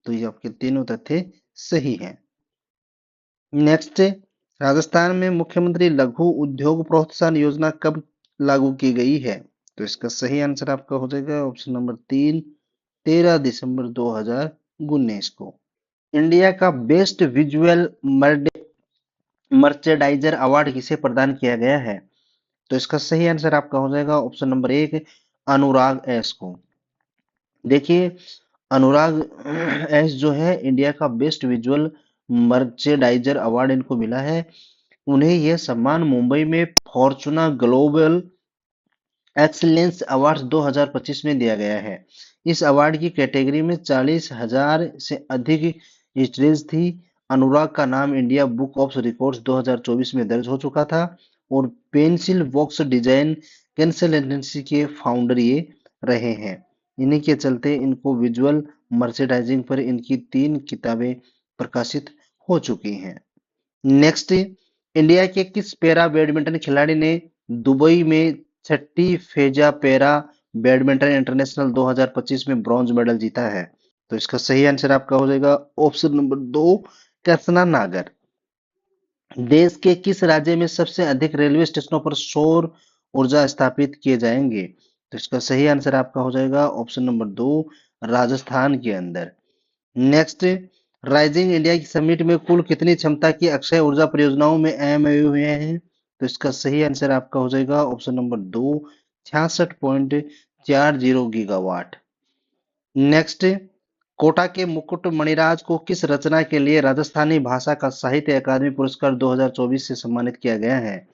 तो ये आपके तीनों तथ्य सही हैं। नेक्स्ट, राजस्थान में मुख्यमंत्री लघु उद्योग प्रोत्साहन योजना कब लागू की गई है? तो इसका सही आंसर आपका हो जाएगा ऑप्शन नंबर 3, 13 दिसंबर 2019 को। इंडिया का बेस्ट विजुअल मर्चेडाइजर अवार्ड किसे प्रदान किया गया है? तो इसका सही आंसर आपका हो जाएगा ऑप्शन नंबर 1, अनुराग एस को। देखिए, अनुराग एस जो है इंडिया का बेस्ट विजुअल मर्चेडाइजर अवार्ड इनको मिला है। उन्हें यह सम्मान मुंबई में फॉर्चूना ग्लोबल एक्सीलेंस अवार्ड 2025 में दिया गया है। इस अवार्ड की कैटेगरी में 40,000 से अधिक एंट्रीज थी। अनुराग का नाम इंडिया बुक ऑफ रिकॉर्ड्स 2024 में दर्ज हो चुका था, और पेंसिल बॉक्स डिजाइन कंसल्टेंसी के फाउंडर ये रहे हैं। इन्हीं के चलते इनको विजुअल मर्चेडाइजिंग पर इनकी 3 किताबें प्रकाशित हो चुकी हैं। नेक्स्ट, इंडिया के किस पैरा बैडमिंटन खिलाड़ी ने दुबई में 6ठी फेजा पैरा बैडमिंटन इंटरनेशनल 2025 में ब्रॉन्ज मेडल जीता है? तो इसका सही आंसर आपका हो जाएगा ऑप्शन नंबर 2, कृष्णा नागर। देश के किस राज्य में सबसे अधिक रेलवे स्टेशनों पर सौर ऊर्जा स्थापित किए जाएंगे? तो इसका सही आंसर आपका हो जाएगा ऑप्शन नंबर 2, राजस्थान के अंदर। नेक्स्ट, राइजिंग इंडिया की समिट में कुल कितनी क्षमता की अक्षय ऊर्जा परियोजनाओं में एमओयू हुए हैं? तो इसका सही आंसर आपका हो जाएगा option number 2, 66.40 gigawatt. Next, Kota के मुकुट मणिराज को किस रचना के लिए राजस्थानी भाषा का साहित्य अकादमी पुरस्कार 2024 से सम्मानित किया गया है?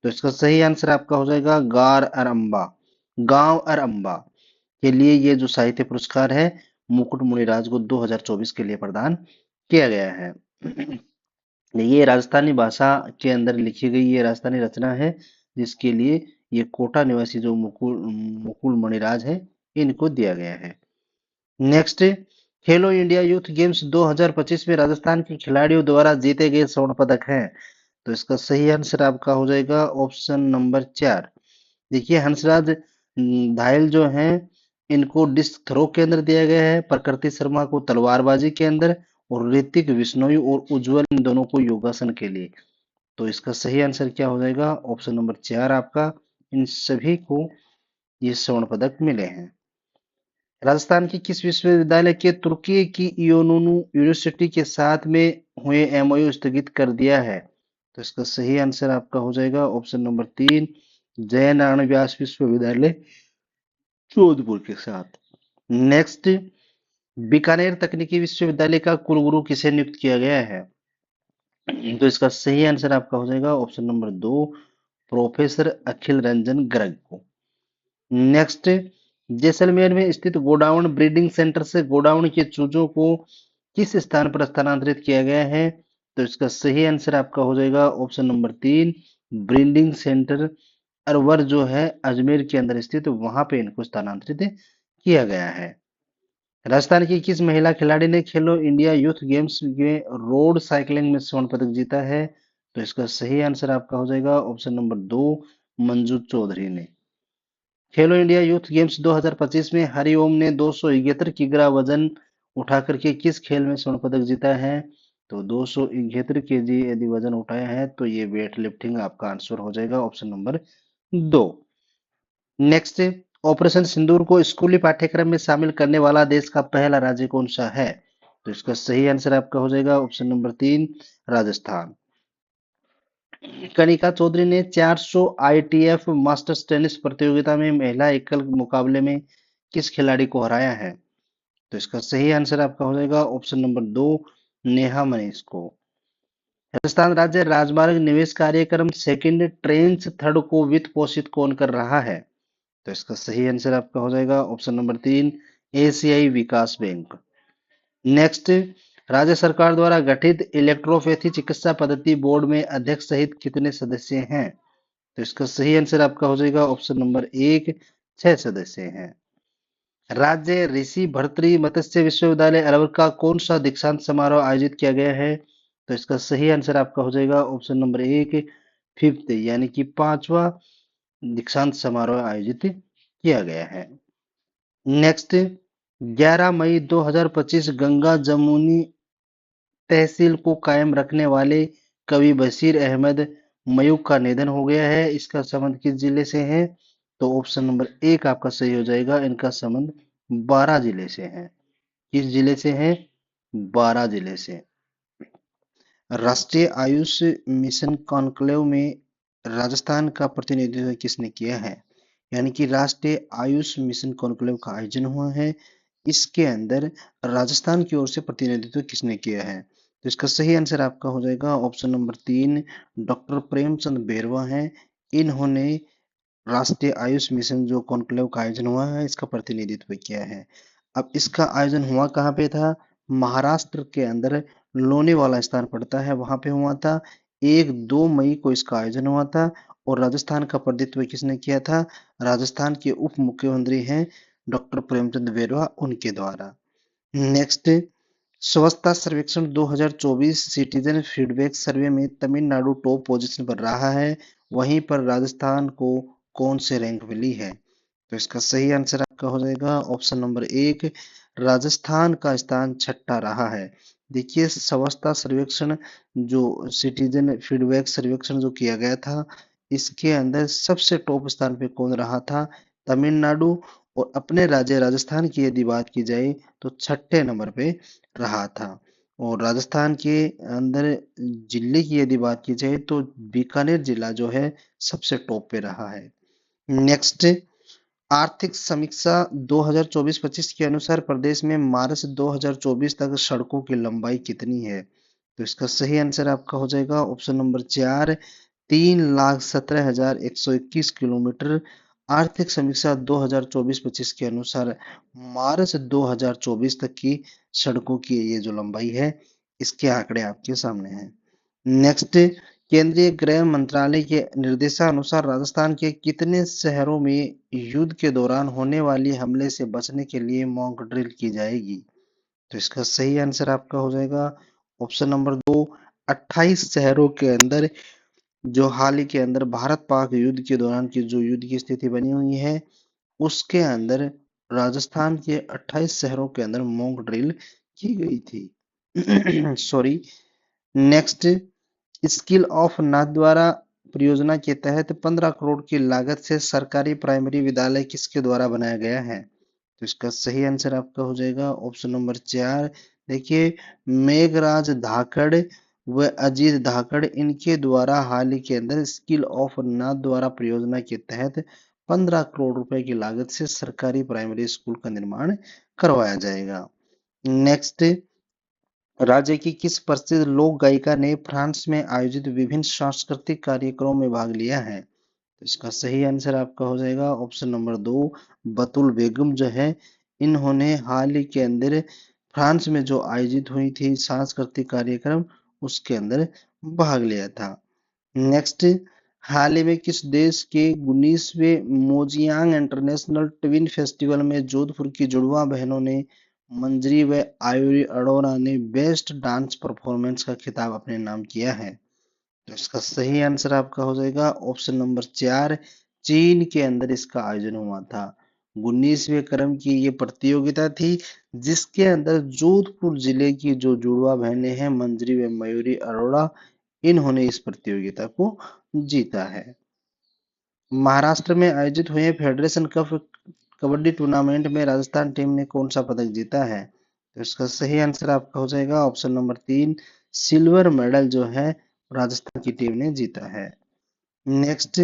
तो इसका सही आंसर आपका हो जाएगा गार अरंबा, गांव अरंबा के लिए ये जो साहित्य पुरस्कार है मुकुट मुनिराज को 2024 के लिए प्रदान किया गया है। ये राजस्थानी भाषा के अंदर लिखी गई ये राजस्थानी रचना है, जिसके लिए ये कोटा निवासी जो मुकुल मुकुल मणिराज है इनको दिया गया है। नेक्स्ट, खेलो इंडिया यूथ गेम्स 2025 में राजस्थान के खिलाड़ियों द्वारा जीते गए स्वर्ण पदक हैं? तो इसका सही आंसर आपका हो जाएगा ऑप्शन नंबर 4। देखिए, हंसराज धायल जो हैं इनको डिस्क थ्रो के अंदर दिया गया है, प्रकृति शर्मा को तलवारबाजी के अंदर, और ऋतिक विश्नोई और उज्जवल इन दोनों को योगासन के लिए। तो इसका सही आंसर क्या हो जाएगा ऑप्शन नंबर 4 आपका। इन सभी को ये स्वर्ण पदक मिले हैं। राजस्थान के किस विश्वविद्यालय के तुर्की की इयोनोनु यूनिवर्सिटी के साथ में हुए एमओयू स्थगित कर दिया है? तो इसका सही आंसर आपका हो जाएगा ऑप्शन नंबर 3, जय नारायण व्यास विश्वविद्यालय जोधपुर के साथ। नेक्स्ट, बीकानेर तकनीकी विश्वविद्यालय का कुलगुरु किसे नियुक्त किया गया है? तो इसका सही आंसर आपका हो जाएगा ऑप्शन नंबर 2, प्रोफेसर अखिल रंजन गर्ग को। नेक्स्ट, जैसलमेर में स्थित गोडाउन ब्रीडिंग सेंटर से गोडाउन के चूजों को किस स्थान पर स्थानांतरित किया गया है? तो इसका सही आंसर आपका हो जाएगा ऑप्शन नंबर 3, ब्रीडिंग सेंटर अरवर जो है अजमेर के अंदर स्थित, वहां पे इनको स्थानांतरित किया गया है। राजस्थान की किस महिला खिलाड़ी ने खेलो इंडिया यूथ गेम्स में रोड साइकिलिंग में स्वर्ण पदक जीता है? तो इसका सही आंसर आपका हो जाएगा ऑप्शन नंबर 2, मंजू चौधरी ने। खेलो इंडिया यूथ गेम्स 2025 में हरिओम ने 271 किग्रा वजन उठा करके किस खेल में स्वर्ण पदक जीता है? तो 271 केजी यदि वजन उठाया है तो ये वेट लिफ्टिंग आपका आंसर हो जाएगा ऑप्शन नंबर 2। नेक्स्ट, ऑपरेशन सिंदूर को स्कूली पाठ्यक्रम में शामिल करने वाला देश का पहला राज्य कौन सा है? तो इसका सही आंसर आपका हो जाएगा ऑप्शन नंबर 3, राजस्थान। कनिका चौधरी ने 400 आईटीएफ मास्टर्स टेनिस प्रतियोगिता में महिला एकल मुकाबले में किस खिलाड़ी को हराया है? तो इसका सही आंसर आपका हो जाएगा ऑप्शन नंबर 2, नेहा मनीष को। राजस्थान राज्य राजमार्ग निवेश कार्यक्रम सेकंड ट्रेंच थर्ड को वित्त पोषित कौन कर रहा है? तो इसका सही आंसर आपका हो जाएगा ऑप्शन नंबर 3, एशियाई विकास बैंक। नेक्स्ट, राज्य सरकार द्वारा गठित इलेक्ट्रोपैथी चिकित्सा पद्धति बोर्ड में अध्यक्ष सहित कितने सदस्य हैं? तो इसका सही आंसर आपका हो जाएगा ऑप्शन नंबर 1, 6 सदस्य हैं। राज्य ऋषि भर्तृ मत्स्य विश्वविद्यालय अलवर का कौन सा दीक्षांत समारोह आयोजित किया गया है? तो इसका सही आंसर आपका हो जाएगा ऑप्शन नंबर 1, फिफ्थ यानी कि 5वां दीक्षांत समारोह आयोजित किया गया है। नेक्स्ट, 11 मई 2025 गंगा जमुनी तहसील को कायम रखने वाले कवि बशीर अहमद मयूख का निधन हो गया है। इसका संबंध किस जिले से है? तो ऑप्शन नंबर 1 आपका सही हो जाएगा। इनका संबंध 12 जिले से है। किस जिले से है? 12 जिले से। राष्ट्रीय आयुष मिशन कॉन्क्लेव में राजस्थान का प्रतिनिधित्व किसने किया है? यानी कि राष्ट्रीय आयुष मिशन कॉन्क्लेव का आयोजन हुआ है, इसके अंदर राजस्थान की ओर से प्रतिनिधित्व किसने किया है? तो इसका सही आंसर आपका हो जाएगा ऑप्शन नंबर 3, डॉक्टर प्रेमचंद बेरवा है। इन्होंने राष्ट्रीय आयुष मिशन जो कॉन्क्लेव का आयोजन हुआ है इसका प्रतिनिधित्व किया है। अब इसका आयोजन हुआ कहाँ पे था? महाराष्ट्र के अंदर लोनेवाला स्थान पड़ता है, वहां पे हुआ था। 1-2 मई को इसका आयोजन हुआ था और राजस्थान का प्रतिनिधित्व किसने किया था? राजस्थान के उप मुख्यमंत्री हैं डॉक्टर प्रेमचंद बेरवा, उनके द्वारा। नेक्स्ट, स्वच्छता सर्वेक्षण 2024 सिटीजन फीडबैक सर्वे में तमिलनाडु टॉप पोजीशन पर रहा है, वहीं पर राजस्थान को कौन से रैंक मिली है? तो इसका सही आंसर आपका हो जाएगा ऑप्शन नंबर 1, राजस्थान का स्थान 6ठा रहा है। देखिए, स्वच्छता सर्वेक्षण जो सिटीजन फीडबैक सर्वेक्षण जो किया गया था, इसके अंदर सबसे टॉप स्थान पे कौन रहा था? तमिलनाडु। और अपने राज्य राजस्थान की यदि बात की जाए तो 6ठे नंबर पे रहा था। और राजस्थान के अंदर जिले की यदि बात की जाए तो बीकानेर जिला जो है सबसे टॉप पे रहा है। नेक्स्ट, आर्थिक समीक्षा 2024-25 के अनुसार प्रदेश में मार्च 2024 तक सड़कों की लंबाई कितनी है? तो इसका सही आंसर आपका हो जाएगा ऑप्शन नंबर 4, 3,17,121 किलोमीटर। आर्थिक समीक्षा 2024-25 के अनुसार मार्च 2024 तक की सड़कों की ये जो लंबाई है, इसके आंकड़े आपके सामने हैं। नेक्स्ट, केंद्रीय गृह मंत्रालय के निर्देशानुसार राजस्थान के कितने शहरों में युद्ध के दौरान होने वाली हमले से बचने के लिए मॉक ड्रिल की जाएगी? तो इसका सही आंसर आपका हो जाएगा ऑप्शन नंबर 2, 28 शहरों के अंदर जो हाल ही के अंदर भारत पाक युद्ध के दौरान की जो युद्ध की स्थिति बनी हुई है, उसके अंदर राजस्थान के 28 शहरों के अंदर मॉक ड्रिल की गई थी। Sorry. Next, skill of Nathdwara परियोजना के तहत 15 करोड़ की लागत से सरकारी प्राइमरी विद्यालय किसके द्वारा बनाया गया है? तो इसका सही आंसर आपका हो जाएगा ऑप्शन नंबर 4। देखिए, मेघराज धाकड़ व अजीत धाकड़, इनके द्वारा हाल ही के अंदर स्किल ऑफ नाथ द्वारा परियोजना के तहत 15 करोड़ रुपए की लागत से सरकारी प्राइमरी स्कूल का निर्माण करवाया जाएगा। नेक्स्ट, राज्य की किस प्रसिद्ध लोक गायिका ने फ्रांस में आयोजित विभिन्न सांस्कृतिक कार्यक्रमों में भाग लिया है? तो इसका सही आंसर आपका हो जाएगा ऑप्शन नंबर 2, बतुल बेगम जो है, इन्होंने हाल ही के अंदर फ्रांस में जो आयोजित हुई थी सांस्कृतिक कार्यक्रम, उसके अंदर भाग लिया था। नेक्स्ट, हाल ही में किस देश के 19वें मोजियांग इंटरनेशनल ट्विन फेस्टिवल में जोधपुर की जुड़वा बहनों ने मंजरी व आयुरी अरोड़ा ने बेस्ट डांस परफॉर्मेंस का खिताब अपने नाम किया है? तो इसका सही आंसर आपका हो जाएगा ऑप्शन नंबर 4, चीन के अंदर इसका आयोजन हुआ था। 19वें क्रम की ये प्रतियोगिता थी, जिसके अंदर जोधपुर जिले की जो जुड़वा बहनें हैं मंजरी व मयूरी अरोड़ा, इन्होंने इस प्रतियोगिता को जीता है। महाराष्ट्र में आयोजित हुए फेडरेशन कप कबड्डी टूर्नामेंट में राजस्थान टीम ने कौन सा पदक जीता है? तो इसका सही आंसर आपका हो जाएगा ऑप्शन नंबर 3, सिल्वर मेडल जो है राजस्थान की टीम ने जीता है। नेक्स्ट,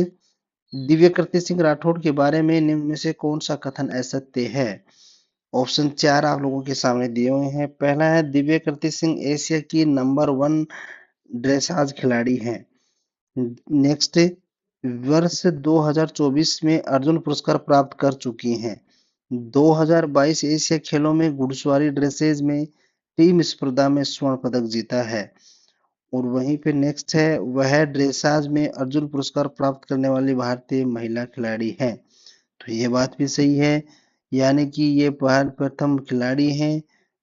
दिव्यकृति सिंह राठौड़ के बारे में निम्न में से कौन सा कथन असत्य है? ऑप्शन 4 आप लोगों के सामने दिए हुए हैं। पहला है, दिव्यकृति सिंह एशिया की नंबर 1 ड्रेसाज खिलाड़ी हैं। नेक्स्ट, वर्ष 2024 में अर्जुन पुरस्कार प्राप्त कर चुकी हैं। 2022 एशिया खेलों में घुड़सवारी ड्रेसेज में टीम स्पर्धा में स्वर्ण पदक जीता है। और वहीं पे नेक्स्ट है, वह ड्रेसाज में अर्जुन पुरस्कार प्राप्त करने वाली भारतीय महिला खिलाड़ी है। तो ये बात भी सही है, यानी कि ये प्रथम खिलाड़ी हैं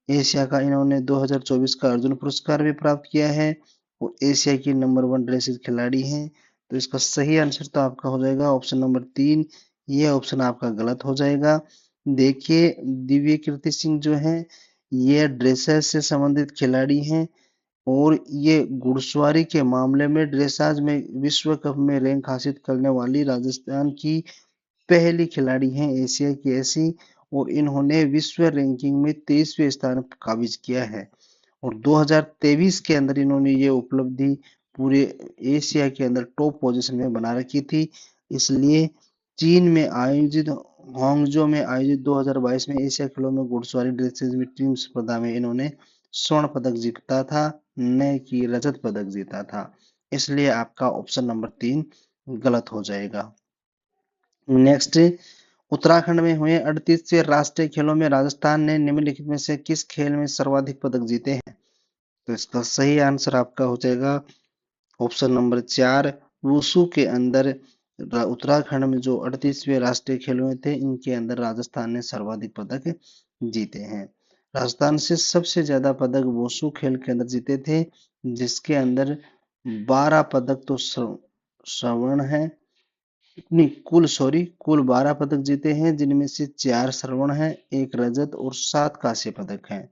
एशिया का, इन्होंने 2024 का अर्जुन पुरस्कार भी प्राप्त किया है और एशिया की नंबर 1 ड्रेसेज खिलाड़ी हैं। तो इसका सही आंसर तो आपका हो जाएगा ऑप्शन नंबर 3, ये ऑप्शन आपका गलत हो जाएगा। देखिए, दिव्य कीर्ति सिंह जो है ये ड्रेसेज से संबंधित खिलाड़ी हैं और ये घुड़सवारी के मामले में ड्रेसाज में विश्व कप में रैंक हासिल करने वाली राजस्थान की पहली खिलाड़ी हैं एशिया की ऐसी, और इन्होंने विश्व रैंकिंग में 23वें स्थान काबिज किया है और 2023 के अंदर इन्होंने ये उपलब्धि पूरे एशिया के अंदर टॉप पोजीशन में बना रखी थी। इसलिए चीन में आयोजित हांगजो में आयोजित 2022 में एशिया खेलों में घुड़सवारी ड्रेसेज में टीम स्पर्धा में इन्होंने स्वर्ण पदक जीता था, न कि रजत पदक जीता था। इसलिए आपका ऑप्शन नंबर 3 गलत हो जाएगा। नेक्स्ट, उत्तराखंड में हुए 38वें राष्ट्रीय खेलों में राजस्थान ने निम्नलिखित में से किस खेल में सर्वाधिक पदक जीते हैं? तो इसका सही आंसर आपका हो जाएगा ऑप्शन नंबर 4, वुशु के अंदर उत्तराखंड में जो 38वें राष्ट्रीय खेल हुए थे, इनके अंदर राजस्थान ने सर्वाधिक पदक जीते हैं। राजस्थान से सबसे ज्यादा पदक वुशु खेल के अंदर जीते थे, जिसके अंदर 12 पदक तो स्वर्ण है, नहीं कुल 12 पदक जीते हैं, जिनमें से 4 स्वर्ण है, 1 रजत और 7 कांस्य पदक हैं।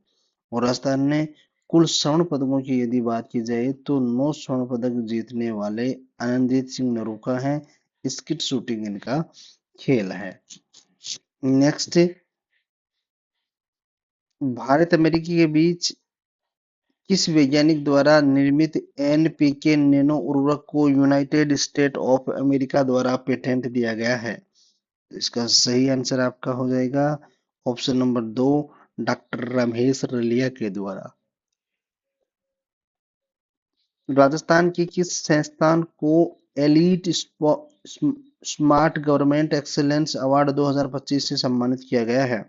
और राजस्थान ने कुल स्वर्ण पदकों की यदि बात की जाए तो 9 स्वर्ण पदक जीतने वाले आनंदजीत सिंह नरूका हैं। स्किट शूटिंग इनका खेल है। नेक्स्ट, भारत अमेरिकी के बीच किस वैज्ञानिक द्वारा निर्मित एनपीके नैनो उर्वरक को यूनाइटेड स्टेट ऑफ अमेरिका द्वारा पेटेंट दिया गया है? इसका सही आंसर आपका हो जाएगा ऑप्शन नंबर 2, डॉक्टर रमेश रलिया के द्वारा। राजस्थान की किस संस्थान को elite smart government excellence award 2025 से सम्मानित किया गया है?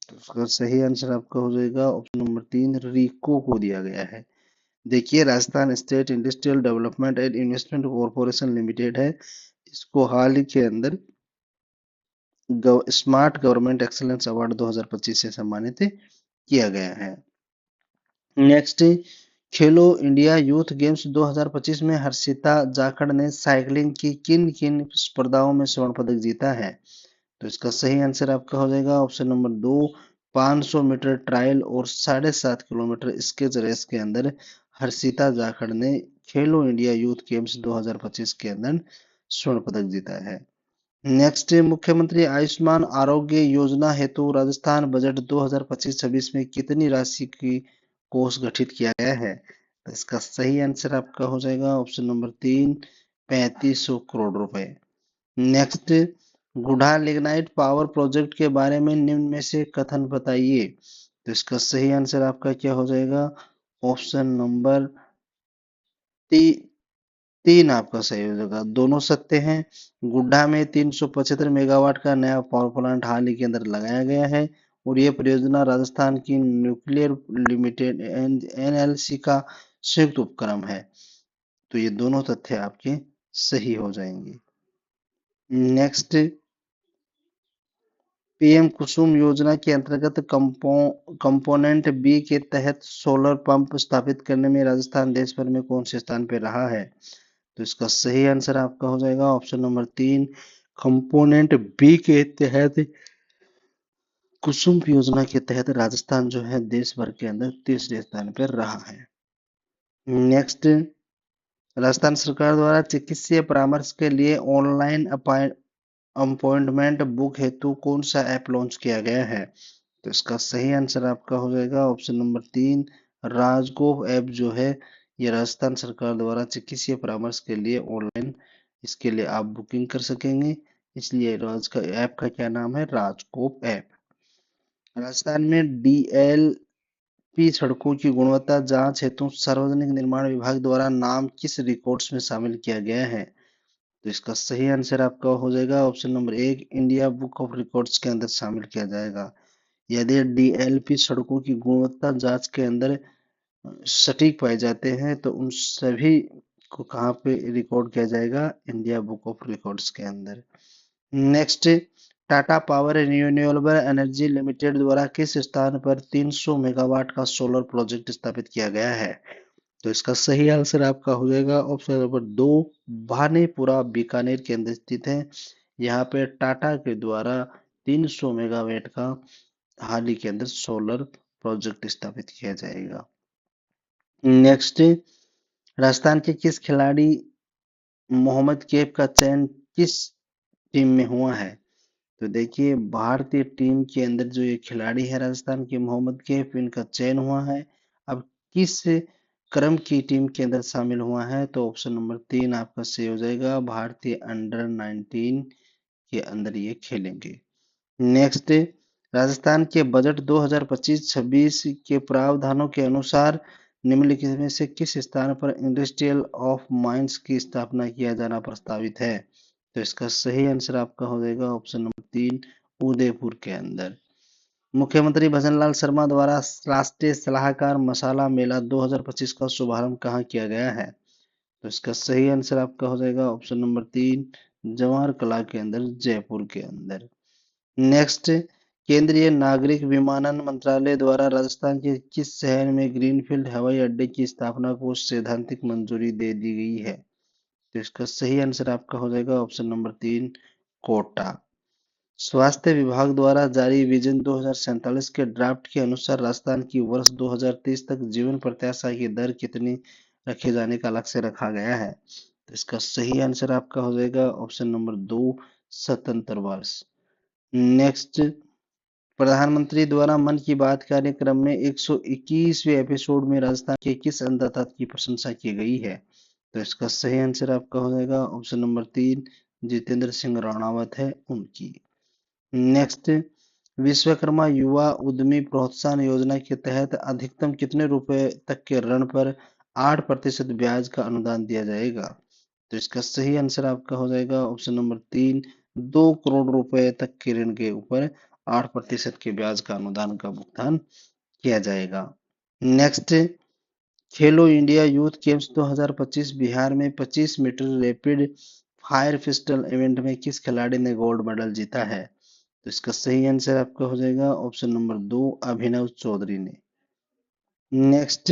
तो इसका सही आंसर आपका हो जाएगा ऑप्शन नंबर 3, रीको को दिया गया है। देखिए, Rajasthan state industrial development and investment corporation limited है, इसको हाल ही के अंदर स्मार्ट गवर्नमेंट एक्सीलेंस अवार्ड 2025 से सम्मानित किया गया है। नेक्स्ट, खेलो इंडिया यूथ गेम्स 2025 में हर्षिता जाखड़ ने साइकिलिंग की किन किन स्पर्धाओं में स्वर्ण पदक जीता है? तो इसका सही आंसर आपका हो जाएगा ऑप्शन नंबर 2, 500 मीटर ट्रायल और 7.5 किलोमीटर स्केच रेस के अंदर हर्षिता जाखड़ ने खेलो इंडिया यूथ गेम्स 2025 के अंदर स्वर्ण पदक जीता है। नेक्स्ट, मुख्यमंत्री आयुष्मान आरोग्य योजना हेतु राजस्थान बजट 2025-26 में कितनी राशि की कोष गठित किया गया है? तो इसका सही आंसर आपका हो जाएगा ऑप्शन नंबर 3, 3500 करोड़ रुपए। Next, Gudha lignite power project के बारे में निम्न में से कथन बताइए। तो इसका सही आंसर आपका क्या हो जाएगा, ऑप्शन नंबर 3 आपका सही हो जाएगा। दोनों सत्य हैं। गुड्डा में 375 मेगावाट का नया पावर प्लांट हाल ही के अंदर लगाया गया है और ये परियोजना राजस्थान की न्यूक्लियर लिमिटेड एनएलसी का संयुक्त उपक्रम है। तो ये दोनों तथ्य आपके सही हो जाएंगे। नेक्स्ट, पीएम कुसुम योजना के अंतर्गत कंपोनेंट बी के तहत सोलर पंप स्थापित करने में राजस्थान देश भर में कौन से स्थान पर रहा है। तो इसका सही आंसर आपका हो जाएगा ऑप्शन नंबर 3, कंपोनेंट बी के तहत कुसुम योजना के तहत राजस्थान जो है देश भर के अंदर तीसरे स्थान पर रहा है। नेक्स्ट, राजस्थान सरकार द्वारा चिकित्सीय परामर्श के लिए ऑनलाइन अपॉइंटमेंट बुक हेतु कौन सा ऐप लॉन्च किया गया है। तो इसका सही आंसर आपका हो जाएगा ऑप्शन नंबर 3, राजगो ऐप जो है ये राजस्थान सरकार द्वारा चिकित्सीय परामर्श के लिए ऑनलाइन इसके लिए आप बुकिंग कर सकेंगे, इसलिए राज का ऐप का क्या नाम है, राजकोप ऐप। राजस्थान में डीएलपी सड़कों की गुणवत्ता जांच हेतु सार्वजनिक निर्माण विभाग द्वारा नाम किस रिकॉर्ड्स में शामिल किया गया है। तो इसका सही आंसर आपका हो जाएगा option number 1, India book of records के अंदर शामिल किया जाएगा। यदि डीएलपी सड़कों की गुणवत्ता जांच के अंदर सटीक पाए जाते हैं तो उन सभी को कहाँ पे रिकॉर्ड किया जाएगा, इंडिया बुक ऑफ रिकॉर्ड्स के अंदर। Next, Tata power renewable energy limited द्वारा किस स्थान पर 300 मेगावाट का सोलर प्रोजेक्ट स्थापित किया गया है। तो इसका सही आंसर आपका हो जाएगा ऑप्शन नंबर 2, भानेपुरा बीकानेर के अंदर स्थित है। यहाँ पे टाटा के द्वारा 300 मेगावाट का हाल ही के अंदर सोलर प्रोजेक्ट स्थापित किया जाएगा। नेक्स्ट, राजस्थान के किस खिलाड़ी मोहम्मद कैफ का चयन किस टीम में हुआ है। तो देखिए भारतीय टीम के अंदर जो ये खिलाड़ी है राजस्थान के मोहम्मद कैफ, इनका चयन हुआ है। अब किस क्रम की टीम के अंदर शामिल हुआ है, तो ऑप्शन नंबर 3 आपका सही हो जाएगा, भारतीय अंडर 19 के अंदर ये खेलेंगे। नेक्स्ट, राजस्थान के बजट 2025-26 के प्रावधानों के अनुसार निम्नलिखित में से किस स्थान पर इंडस्ट्रियल ऑफ माइंस की स्थापना किया जाना प्रस्तावित है। तो इसका सही आंसर आपका हो जाएगा ऑप्शन नंबर 3, उदयपुर के अंदर। मुख्यमंत्री भजनलाल शर्मा द्वारा राष्ट्रीय सलाहकार मसाला मेला 2025 का शुभारंभ कहाँ किया गया है। तो इसका सही आंसर आपका हो जाएगा ऑप्शन नंबर 3, जवाहर कला के अंदर, जयपुर के अंदर। नेक्स्ट, केंद्रीय नागरिक विमानन मंत्रालय द्वारा राजस्थान के किस शहर में ग्रीनफील्ड हवाई अड्डे की स्थापना को सैद्धांतिक मंजूरी दे दी गई है। तो इसका सही आंसर आपका हो जाएगा ऑप्शन नंबर 3, कोटा। स्वास्थ्य विभाग द्वारा जारी विजन 2047 के ड्राफ्ट के अनुसार राजस्थान की वर्ष 2030 तक जीवन प्रत्याशा की दर कितनी रखे जाने का लक्ष्य रखा गया है। तो इसका सही आंसर आपका हो जाएगा ऑप्शन नंबर 2, 77 वर्ष। नेक्स्ट, प्रधानमंत्री द्वारा मन की बात कार्यक्रम में 121वें एपिसोड में राजस्थान के किस अन्नदाता की प्रशंसा की गई है। तो इसका सही आंसर आपका हो जाएगा ऑप्शन नंबर 3, जितेंद्र सिंह राणावत है उनकी। नेक्स्ट, विश्वकर्मा युवा उद्यमी प्रोत्साहन योजना के तहत अधिकतम कितने रुपए तक के ऋण पर 8% ब्याज का अनुदान दिया जाएगा। तो इसका सही आंसर आपका हो जाएगा ऑप्शन नंबर 3, 2 करोड़ रुपए तक के ऋण के ऊपर 8% के ब्याज का अनुदान का भुगतान किया जाएगा। नेक्स्ट, खेलो इंडिया यूथ गेम्स 2025 बिहार में 25 metre rapid fire pistol event में किस खिलाड़ी ने गोल्ड मेडल जीता है। तो इसका सही आंसर आपका हो जाएगा ऑप्शन नंबर 2, अभिनव चौधरी ने। नेक्स्ट,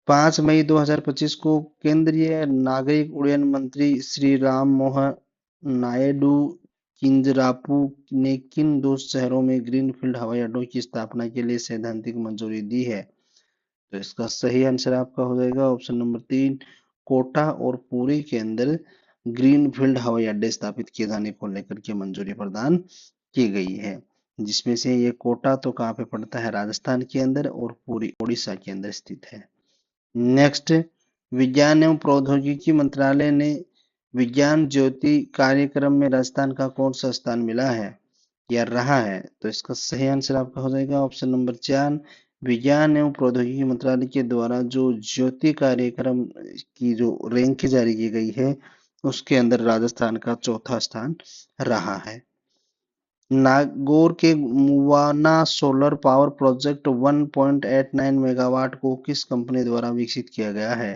5 मई 2025 को केंद्रीय नागरिक उड्डयन मंत्री श्री राम मोहन नायडू किंजरापू ने किन 2 शहरों में ग्रीनफील्ड हवाई अड्डों की स्थापना के लिए सैद्धांतिक मंजूरी दी है। तो इसका सही आंसर आपका हो जाएगा ऑप्शन नंबर 3, कोटा और पुरी के अंदर ग्रीनफील्ड हवाई अड्डे स्थापित किए जाने को लेकर के मंजूरी प्रदान की गई है, जिसमें से ये कोटा तो कहाँ पे पड़ता है, राजस्थान के अंदर, और पूरी उड़ीसा के अंदर स्थित है। नेक्स्ट, विज्ञान एवं प्रौद्योगिकी मंत्रालय ने विज्ञान ज्योति कार्यक्रम में राजस्थान का कौन सा स्थान मिला है या रहा है? तो इसका सही आंसर आपका हो जाएगा ऑप्शन नंबर 4। विज्ञान एवं प्रौद्योगिकी मंत्रालय के द्वारा जो ज्योति कार्यक्रम की जो रैंक जारी की गई है, उसके अंदर राजस्थान का चौथा स्थान रहा है। नागौर के मुवाना सोलर पावर प्रोजेक्ट 1.89 मेगावाट को किस कंपनी द्वारा विकसित किया गया है?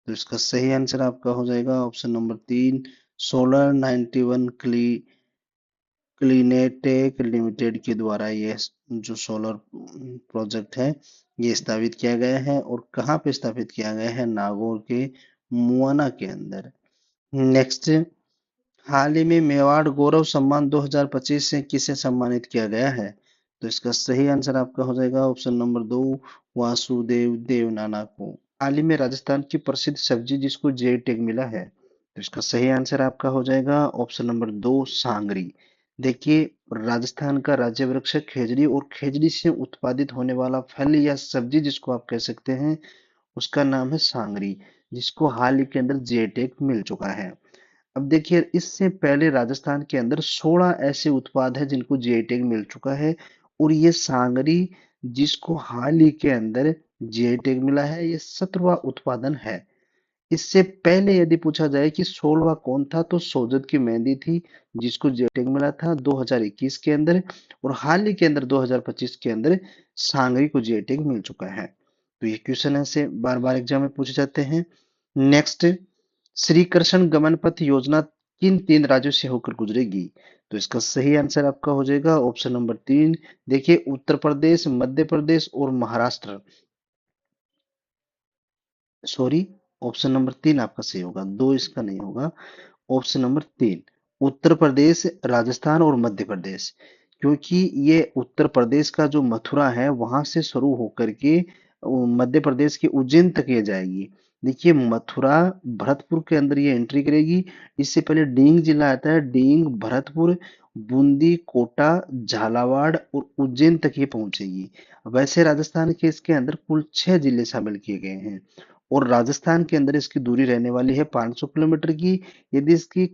तो इसका सही आंसर आपका हो जाएगा ऑप्शन नंबर 3, सोलर 91 क्लीनेटेक लिमिटेड के द्वारा ये जो सोलर प्रोजेक्ट है ये स्थापित किया गया है। और कहाँ पे स्थापित किया गया है? नागौर के मुआना के अंदर। नेक्स्ट, हाल ही में मेवाड़ गौरव सम्मान 2025 से किसे सम्मानित किया गया है? तो इसका सही आंसर आपका हो जाएगा ऑप्शन नंबर 2, वासुदेव देवनाना को। हाल ही में राजस्थान की प्रसिद्ध सब्जी जिसको जे टैग मिला है, तो इसका सही आंसर आपका हो जाएगा ऑप्शन नंबर 2, सांगरी। देखिए, राजस्थान का राज्य वृक्ष है खेजड़ी, और खेजड़ी से उत्पादित होने वाला फल या सब्जी जिसको आप कह सकते हैं, उसका नाम है सांगरी, जिसको हाल ही के अंदर जे टैग मिल चुका है। अब देखिए, इससे पहले राजस्थान के अंदर 16 ऐसे उत्पाद हैं जिनको जीआई टैग मिल चुका है, और ये सांगरी जिसको हाल ही के अंदर जीआई टैग मिला है, ये 17वां उत्पादन है। इससे पहले यदि पूछा जाए कि 16वां कौन था, तो सोजत की मेहंदी थी जिसको जीआई टैग मिला था 2021 के अंदर, और हाल ही के अंदर 2025 के अंदर सांगरी को जीआई टैग मिल चुका है। तो ये क्वेश्चन ऐसे बार बार एग्जाम में पूछे जाते हैं। नेक्स्ट, श्री कृष्ण गमन पथ योजना किन 3 राज्यों से होकर गुजरेगी? तो इसका सही आंसर आपका हो जाएगा ऑप्शन नंबर 3। देखिए, उत्तर प्रदेश, मध्य प्रदेश और महाराष्ट्र। सॉरी, ऑप्शन नंबर 3 आपका सही होगा, 2 इसका नहीं होगा। ऑप्शन नंबर 3, उत्तर प्रदेश, राजस्थान और मध्य प्रदेश। क्योंकि ये उत्तर प्रदेश का जो मथुरा है वहां से शुरू होकर के मध्य प्रदेश के उज्जैन तक ये जाएगी। देखिए, मथुरा भरतपुर के अंदर ये एंट्री करेगी। इससे पहले डींग जिला आता है, डींग, भरतपुर, बूंदी, कोटा, झालावाड़ और उज्जैन तक ये पहुंचेगी। वैसे राजस्थान के इसके अंदर कुल 6 जिले शामिल किए गए हैं, और राजस्थान के अंदर इसकी दूरी रहने वाली है 500 किलोमीटर की। यदि इसकी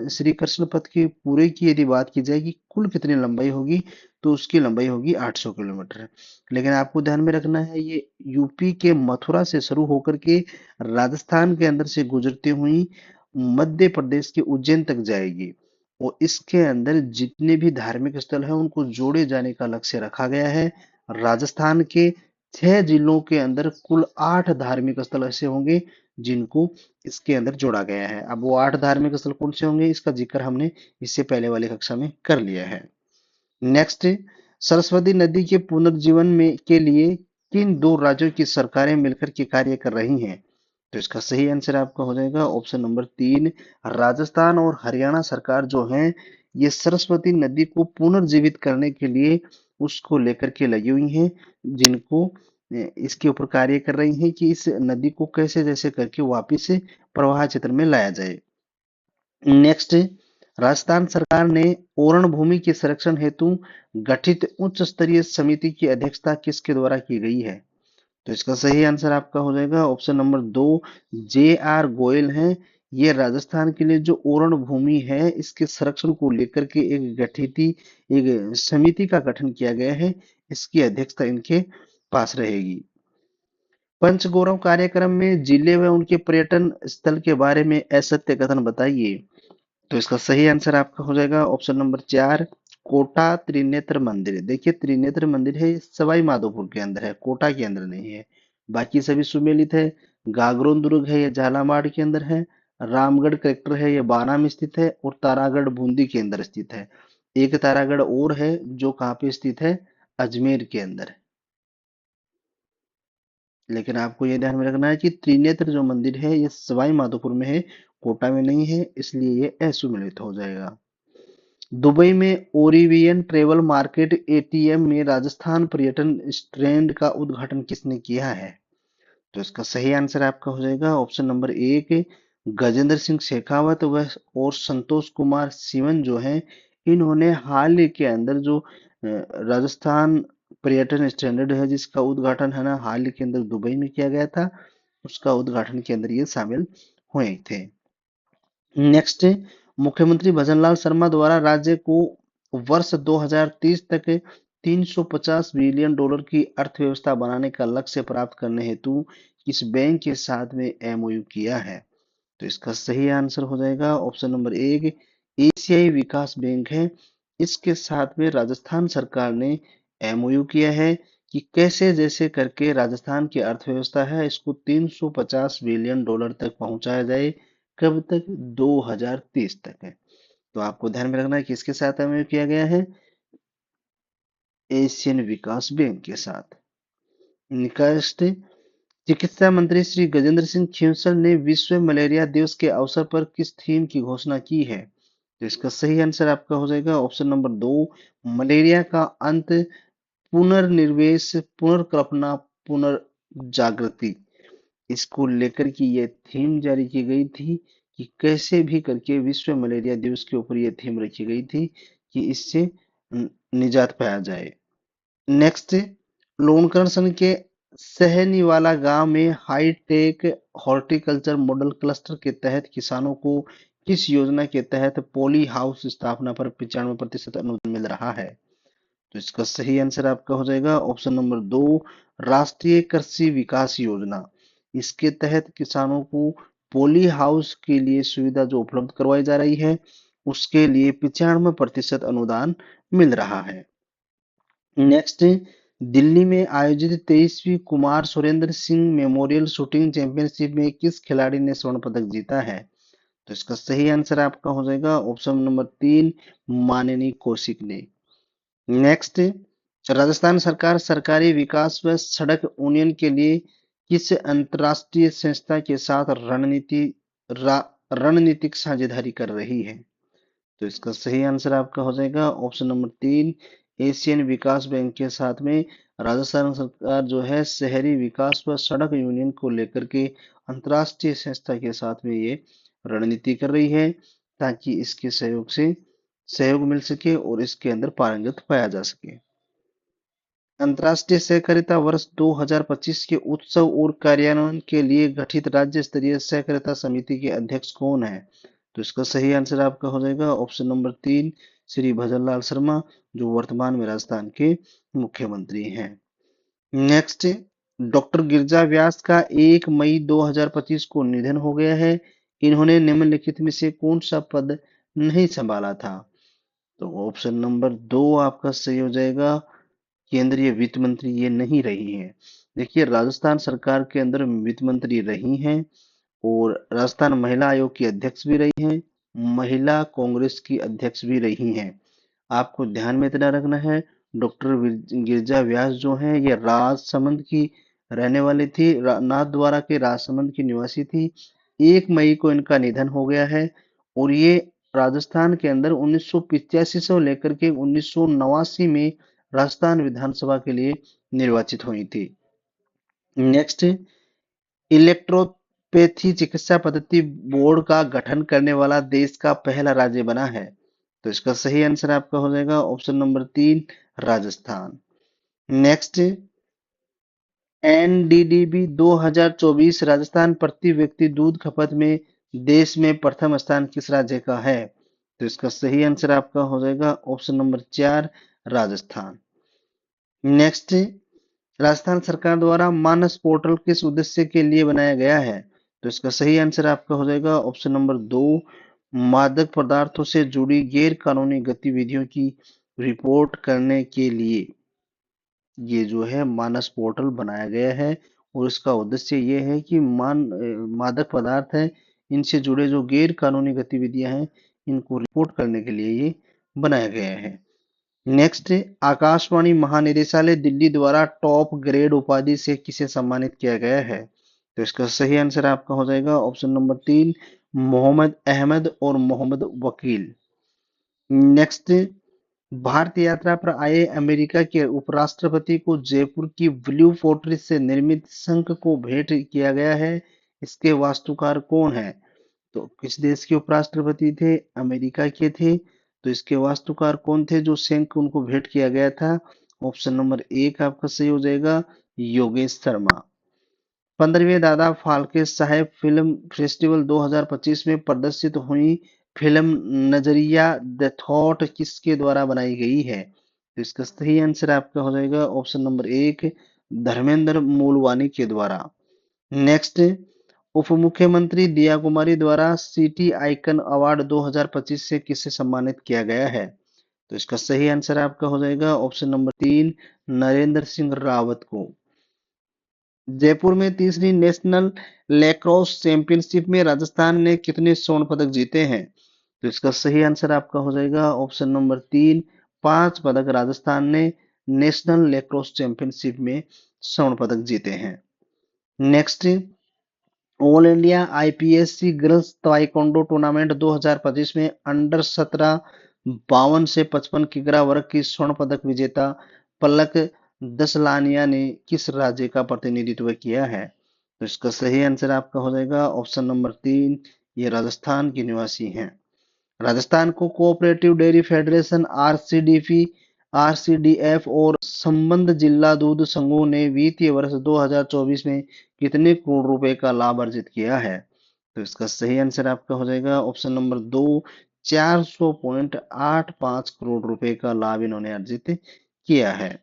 श्री कृष्ण पथ की पूरे की यदि बात की जाए कि कुल कितनी लंबाई होगी, तो उसकी लंबाई होगी 800 किलोमीटर। लेकिन आपको ध्यान में रखना है, ये यूपी के मथुरा से शुरू होकर के राजस्थान के अंदर से गुजरती हुई मध्य प्रदेश के उज्जैन तक जाएगी। और इसके अंदर जितने भी धार्मिक स्थल हैं उनको जोड़े जाने का लक्ष्य रखा गया है। राजस्थान के 6 जिलों के अंदर कुल 8 धार्मिक स्थल ऐसे होंगे जिनको इसके अंदर जोड़ा गया है। अब वो 8 धार्मिक स्थल कौन से होंगे, इसका जिक्र हमने इससे पहले वाली कक्षा में कर लिया है। नेक्स्ट, सरस्वती नदी के पुनर्जीवन में के लिए किन 2 राज्यों की सरकारें मिलकर के कार्य कर रही हैं? तो इसका सही आंसर आपका हो जाएगा ऑप्शन नंबर 3, राजस्थान और हरियाणा सरकार जो है, ये सरस्वती नदी को पुनर्जीवित करने के लिए उसको लेकर के लगी हुई हैं, जिनको इसके ऊपर कार्य कर रही हैं कि इस नदी को कैसे जैसे करके वापिस से प्रवाह क्षेत्र में लाया जाए। नेक्स्ट, राजस्थान सरकार ने ओरण भूमि के संरक्षण हेतु गठित उच्च स्तरीय समिति की अध्यक्षता किसके द्वारा की गई है? तो इसका सही आंसर आपका हो जाएगा option number 2, J are Goyal हैं। ये राजस्थान के लिए जो ओरण भूमि है इसके संरक्षण को लेकर के एक समिति का गठन किया गया है। इसकी अध्यक्षता इनके पास रहेगी। पंचगौरव कार्यक्रम में जिले व उनके पर्यटन स्थल के बारे में असत्य कथन बताइए। तो इसका सही आंसर आपका हो जाएगा ऑप्शन नंबर 4, कोटा त्रिनेत्र मंदिर। देखिए, त्रिनेत्र मंदिर है, ये सवाई माधोपुर के अंदर है, कोटा के अंदर नहीं है। बाकी सभी सुमेलित है। गागरोन दुर्ग है, ये झालावाड़ के अंदर है। रामगढ़ कलेक्टर है, ये बारां में स्थित है। और तारागढ़ बूंदी के अंदर स्थित है। एक तारागढ़ और है जो कहाँ पे स्थित है, अजमेर के अंदर। लेकिन आपको ये ध्यान में रखना है कि त्रिनेत्र जो मंदिर है ये सवाई माधोपुर में है, कोटा में नहीं है, इसलिए ये असुमेलित हो जाएगा। दुबई में ओरिवियन ट्रेवल मार्केट एटीएम में राजस्थान पर्यटन स्टैंड का उद्घाटन किसने किया है? तो इसका सही आंसर आपका हो जाएगा ऑप्शन नंबर 1, गजेंद्र सिंह शेखावत व और संतोष कुमार सिवन जो हैं, इन्होंने हाल ही के अंदर जो राजस्थान पर्यटन स्टैंडर्ड है जिसका उद्घाटन है ना, हाल ही के अंदर दुबई में किया गया था। उसका उद्घाटन के अंदर ये शामिल हुए थे। नेक्स्ट, मुख्यमंत्री भजनलाल शर्मा द्वारा राज्य को वर्ष 2030 तक 350 बिलियन डॉलर की अर्थव्यवस्था बनाने का लक्ष्य प्राप्त करने हेतु किस बैंक के साथ में एमओयू किया है? तो इसका सही आंसर हो जाएगा ऑप्शन नंबर एक, एशियाई विकास बैंक है। इसके साथ में राजस्थान सरकार ने एमओयू किया है कि कैसे जैसे करके राजस्थान की अर्थव्यवस्था है इसको 350 बिलियन डॉलर तक पहुंचाया जाए। कब तक? 2030 तक है। तो आपको ध्यान में रखना है कि इसके साथ एमओयू किया गया है एशियन विकास बैंक के साथ। नेक्स्ट, चिकित्सा मंत्री श्री गजेंद्र सिंह शेखावत ने विश्व मलेरिया दिवस के अवसर पर किस थीम की घोषणा की है? तो इसका सही आंसर आपका हो जाएगा ऑप्शन नंबर दो, मलेरिया का अंत, पुनर्निवेश, पुनर्कल्पना, पुनर्जागृति। इसको लेकर की ये थीम जारी की गई थी कि कैसे भी करके विश्व मलेरिया दिवस के ऊपर ये थीम रखी गई थी कि इससे निजात पाया जाए। नेक्स्ट, लोनकरसन के सहनीवाला गांव में हाईटेक हॉर्टिकल्चर मॉडल क्लस्टर के तहत किसानों को किस योजना के तहत पॉली हाउस स्थापना पर 95% अनुदान मिल रहा है? तो इसका सही आंसर आपका हो जाएगा ऑप्शन नंबर दो, राष्ट्रीय कृषि विकास योजना। इसके तहत किसानों को पॉली हाउस के लिए सुविधा जो उपलब्ध करवाई जा रही है उसके लिए 95% अनुदान मिल रहा है। नेक्स्ट, दिल्ली में आयोजित 23वीं Kumar Surendra Singh memorial shooting championship में किस खिलाड़ी ने स्वर्ण पदक जीता है? तो इसका सही आंसर आपका हो जाएगा ऑप्शन नंबर तीन, माननी कौशिक ने। नेक्स्ट, राजस्थान सरकार सरकारी विकास व सड़क उन्नयन के लिए किस अंतरराष्ट्रीय संस्था के साथ रणनीतिक साझेदारी कर रही है? तो इसका सही आंसर आपका हो जाएगा ऑप्शन नंबर तीन, एशियन विकास बैंक के साथ में राजस्थान सरकार जो है शहरी विकास व सड़क यूनियन को लेकर के अंतरराष्ट्रीय संस्था के साथ में ये रणनीति कर रही है ताकि इसके सहयोग से सहयोग मिल सके और इसके अंदर पारंगत पाया जा सके। अंतर्राष्ट्रीय सहकारिता वर्ष 2025 के उत्सव और कार्यान्वयन के लिए गठित राज्य स्तरीय सहकारिता समिति के अध्यक्ष कौन है? तो इसका सही आंसर आपका हो जाएगा ऑप्शन नंबर तीन, श्री भजनलाल शर्मा, जो वर्तमान में राजस्थान के मुख्यमंत्री हैं। नेक्स्ट, डॉक्टर गिरिजा व्यास का 1 मई 2025 को निधन हो गया है। इन्होंने निम्नलिखित में से कौन सा पद नहीं संभाला था? तो ऑप्शन नंबर दो आपका सही हो जाएगा, केंद्रीय वित्त मंत्री ये नहीं रही हैं। देखिए, राजस्थान सरकार के अंदर वित्त मंत्री रही हैं और राजस्थान महिला आयोग की अध्यक्ष भी रही हैं, महिला कांग्रेस की अध्यक्ष भी रही हैं। आपको ध्यान में इतना रखना है, डॉक्टर गिरिजा व्यास जो हैं ये राजसमंद की रहने वाली थी, नाथद्वारा के राजसमंद की निवासी थी। 1 मई को इनका निधन हो गया है और ये राजस्थान के अंदर 1985 से लेकर के 1989 में राजस्थान विधानसभा के लिए निर्वाचित हुई थी। नेक्स्ट, इलेक्ट्रोपैथी चिकित्सा पद्धति बोर्ड का गठन करने वाला देश का पहला राज्य बना है। तो इसका सही आंसर आपका हो जाएगा ऑप्शन नंबर तीन, राजस्थान। नेक्स्ट, एनडीडीबी 2024 राजस्थान प्रति व्यक्ति दूध खपत में देश में प्रथम स्थान किस राज्य का है? तो इसका सही आंसर आपका हो जाएगा ऑप्शन नंबर चार, राजस्थान। नेक्स्ट, राजस्थान सरकार द्वारा मानस पोर्टल किस उद्देश्य के लिए बनाया गया है? तो इसका सही आंसर आपका हो जाएगा ऑप्शन नंबर दो, मादक पदार्थों से जुड़ी गैर कानूनी गतिविधियों की रिपोर्ट करने के लिए ये जो है मानस पोर्टल बनाया गया है और इसका उद्देश्य ये है कि मादक पदार्थ है इनसे जुड़े जो गैर कानूनी गतिविधियां हैं इनको रिपोर्ट करने के लिए ये बनाया गया है। नेक्स्ट, आकाशवाणी महानिदेशालय दिल्ली द्वारा टॉप ग्रेड उपाधि से किसे सम्मानित किया गया है? तो इसका सही आंसर आपका हो जाएगा ऑप्शन नंबर तीन, मोहम्मद अहमद और मोहम्मद वकील। नेक्स्ट, भारत यात्रा पर आए अमेरिका के उपराष्ट्रपति को जयपुर की ब्लू फोर्ट्रेस से निर्मित शंख को भेंट किया गया है। इसके वास्तुकार कौन है? तो किस देश के उपराष्ट्रपति थे? अमेरिका के थे। तो इसके वास्तुकार कौन थे जो शंख उनको भेंट किया गया था? ऑप्शन नंबर एक आपका सही हो जाएगा, योगेश शर्मा। 15वें दादा फाल्के साहब फिल्म फेस्टिवल 2025 में प्रदर्शित हुई फिल्म नजरिया द थॉट किसके द्वारा बनाई गई है? तो इसका सही आंसर आपका हो जाएगा ऑप्शन नंबर एक, धर्मेंद्र मूलवानी के द्वारा। नेक्स्ट, उप मुख्यमंत्री दिया कुमारी द्वारा सिटी आइकन अवार्ड 2025 से किसे सम्मानित किया गया है? तो इसका सही आंसर आपका हो जाएगा ऑप्शन नंबर तीन, नरेंद्र सिंह रावत को। जयपुर में तीसरी नेशनल लैक्रोस चैंपियनशिप में राजस्थान ने कितने स्वर्ण पदक जीते हैं? तो इसका सही आंसर आपका हो जाएगा ऑप्शन नंबर तीन, 5 पदक राजस्थान ने नेशनल लैक्रोस चैंपियनशिप में स्वर्ण पदक जीते हैं। Next, all India IPSC girls taekwondo tournament 2025 में अंडर 17 52 से 55 किग्रा वर्ग की स्वर्ण पदक विजेता पलक दसलानिया ने किस राज्य का प्रतिनिधित्व किया है? तो इसका सही आंसर आपका हो जाएगा ऑप्शन नंबर तीन, ये राजस्थान की निवासी हैं। राजस्थान को कोऑपरेटिव डेयरी फेडरेशन आरसीडीपी, आरसीडीएफ और संबद्ध जिला दूध संघों ने वित्तीय वर्ष 2024 में कितने करोड़ रुपए का लाभ अर्जित किया है? तो इसका सही आंसर आपका हो जाएगा ऑप्शन नंबर दो, 400.85 करोड़ रुपए का लाभ इन्होंने अर्जित किया है।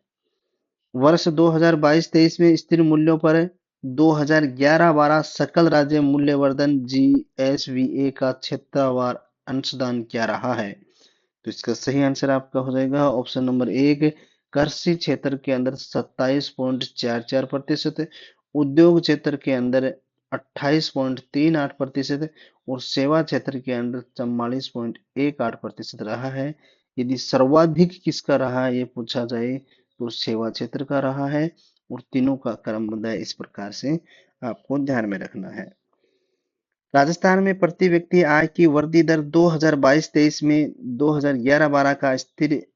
वर्ष 2022-23 में स्थिर मूल्यों पर 2011-12 सकल राज्य मूल्यवर्धन जीएसवीए का क्षेत्रवार अंशदान क्या रहा है? तो इसका सही आंसर आपका हो जाएगा ऑप्शन नंबर एक, कृषि क्षेत्र के अंदर 27.44%, उद्योग क्षेत्र के अंदर 28.38% और सेवा क्षेत्र के अंदर 44.18% रहा है। यदि सर्वाधिक किसका रहा है ये पूछा जाए तो सेवा क्षेत्र का रहा है, और तीनों का क्रमबद्ध है, इस प्रकार से आपको ध्यान में रखना है। राजस्थान में प्रति व्यक्ति आय की वृद्धि दर 2022-23 में 2011-12 का स्थिर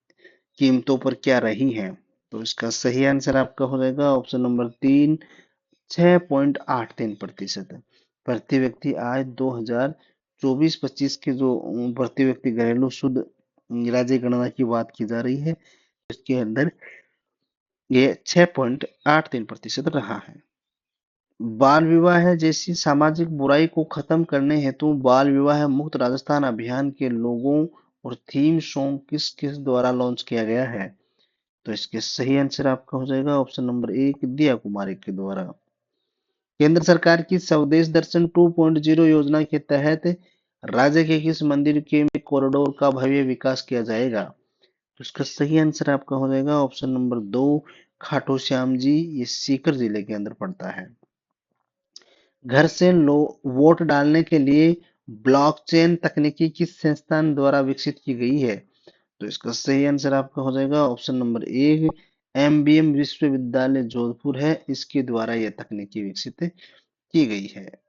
कीमतों पर क्या रही है? तो इसका सही आंसर आपका हो जाएगा ऑप्शन नंबर तीन, 6.83%। प्रति व्यक्ति आय 2024-25 के जो प्रति व्यक्ति घरेलू शुद्ध राज्य गणना की बात की जा रही है, इसके अंदर ये 6.83% रहा है। बाल विवाह जैसी सामाजिक बुराई को खत्म करने हेतु बाल विवाह मुक्त राजस्थान अभियान के लोगों और थीम सॉन्ग किस किस द्वारा लॉन्च किया गया है? तो इसके सही आंसर आपका हो जाएगा ऑप्शन नंबर एक, दिया कुमारी के द्वारा। केंद्र सरकार की स्वदेश दर्शन 2.0 योजना के तहत राज्य के किस मंदिर के में कॉरिडोर का भव्य विकास किया जाएगा? तो इसका सही आंसर आपका हो जाएगा ऑप्शन नंबर दो, खाटू श्याम जी, ये सीकर जिले के अंदर पड़ता है। घर से वोट डालने के लिए ब्लॉकचेन तकनीकी किस संस्थान द्वारा विकसित की गई है? तो इसका सही आंसर आपका हो जाएगा ऑप्शन नंबर एक, एमबीएम विश्वविद्यालय जोधपुर है, इसके द्वारा यह तकनीकी विकसित की गई है।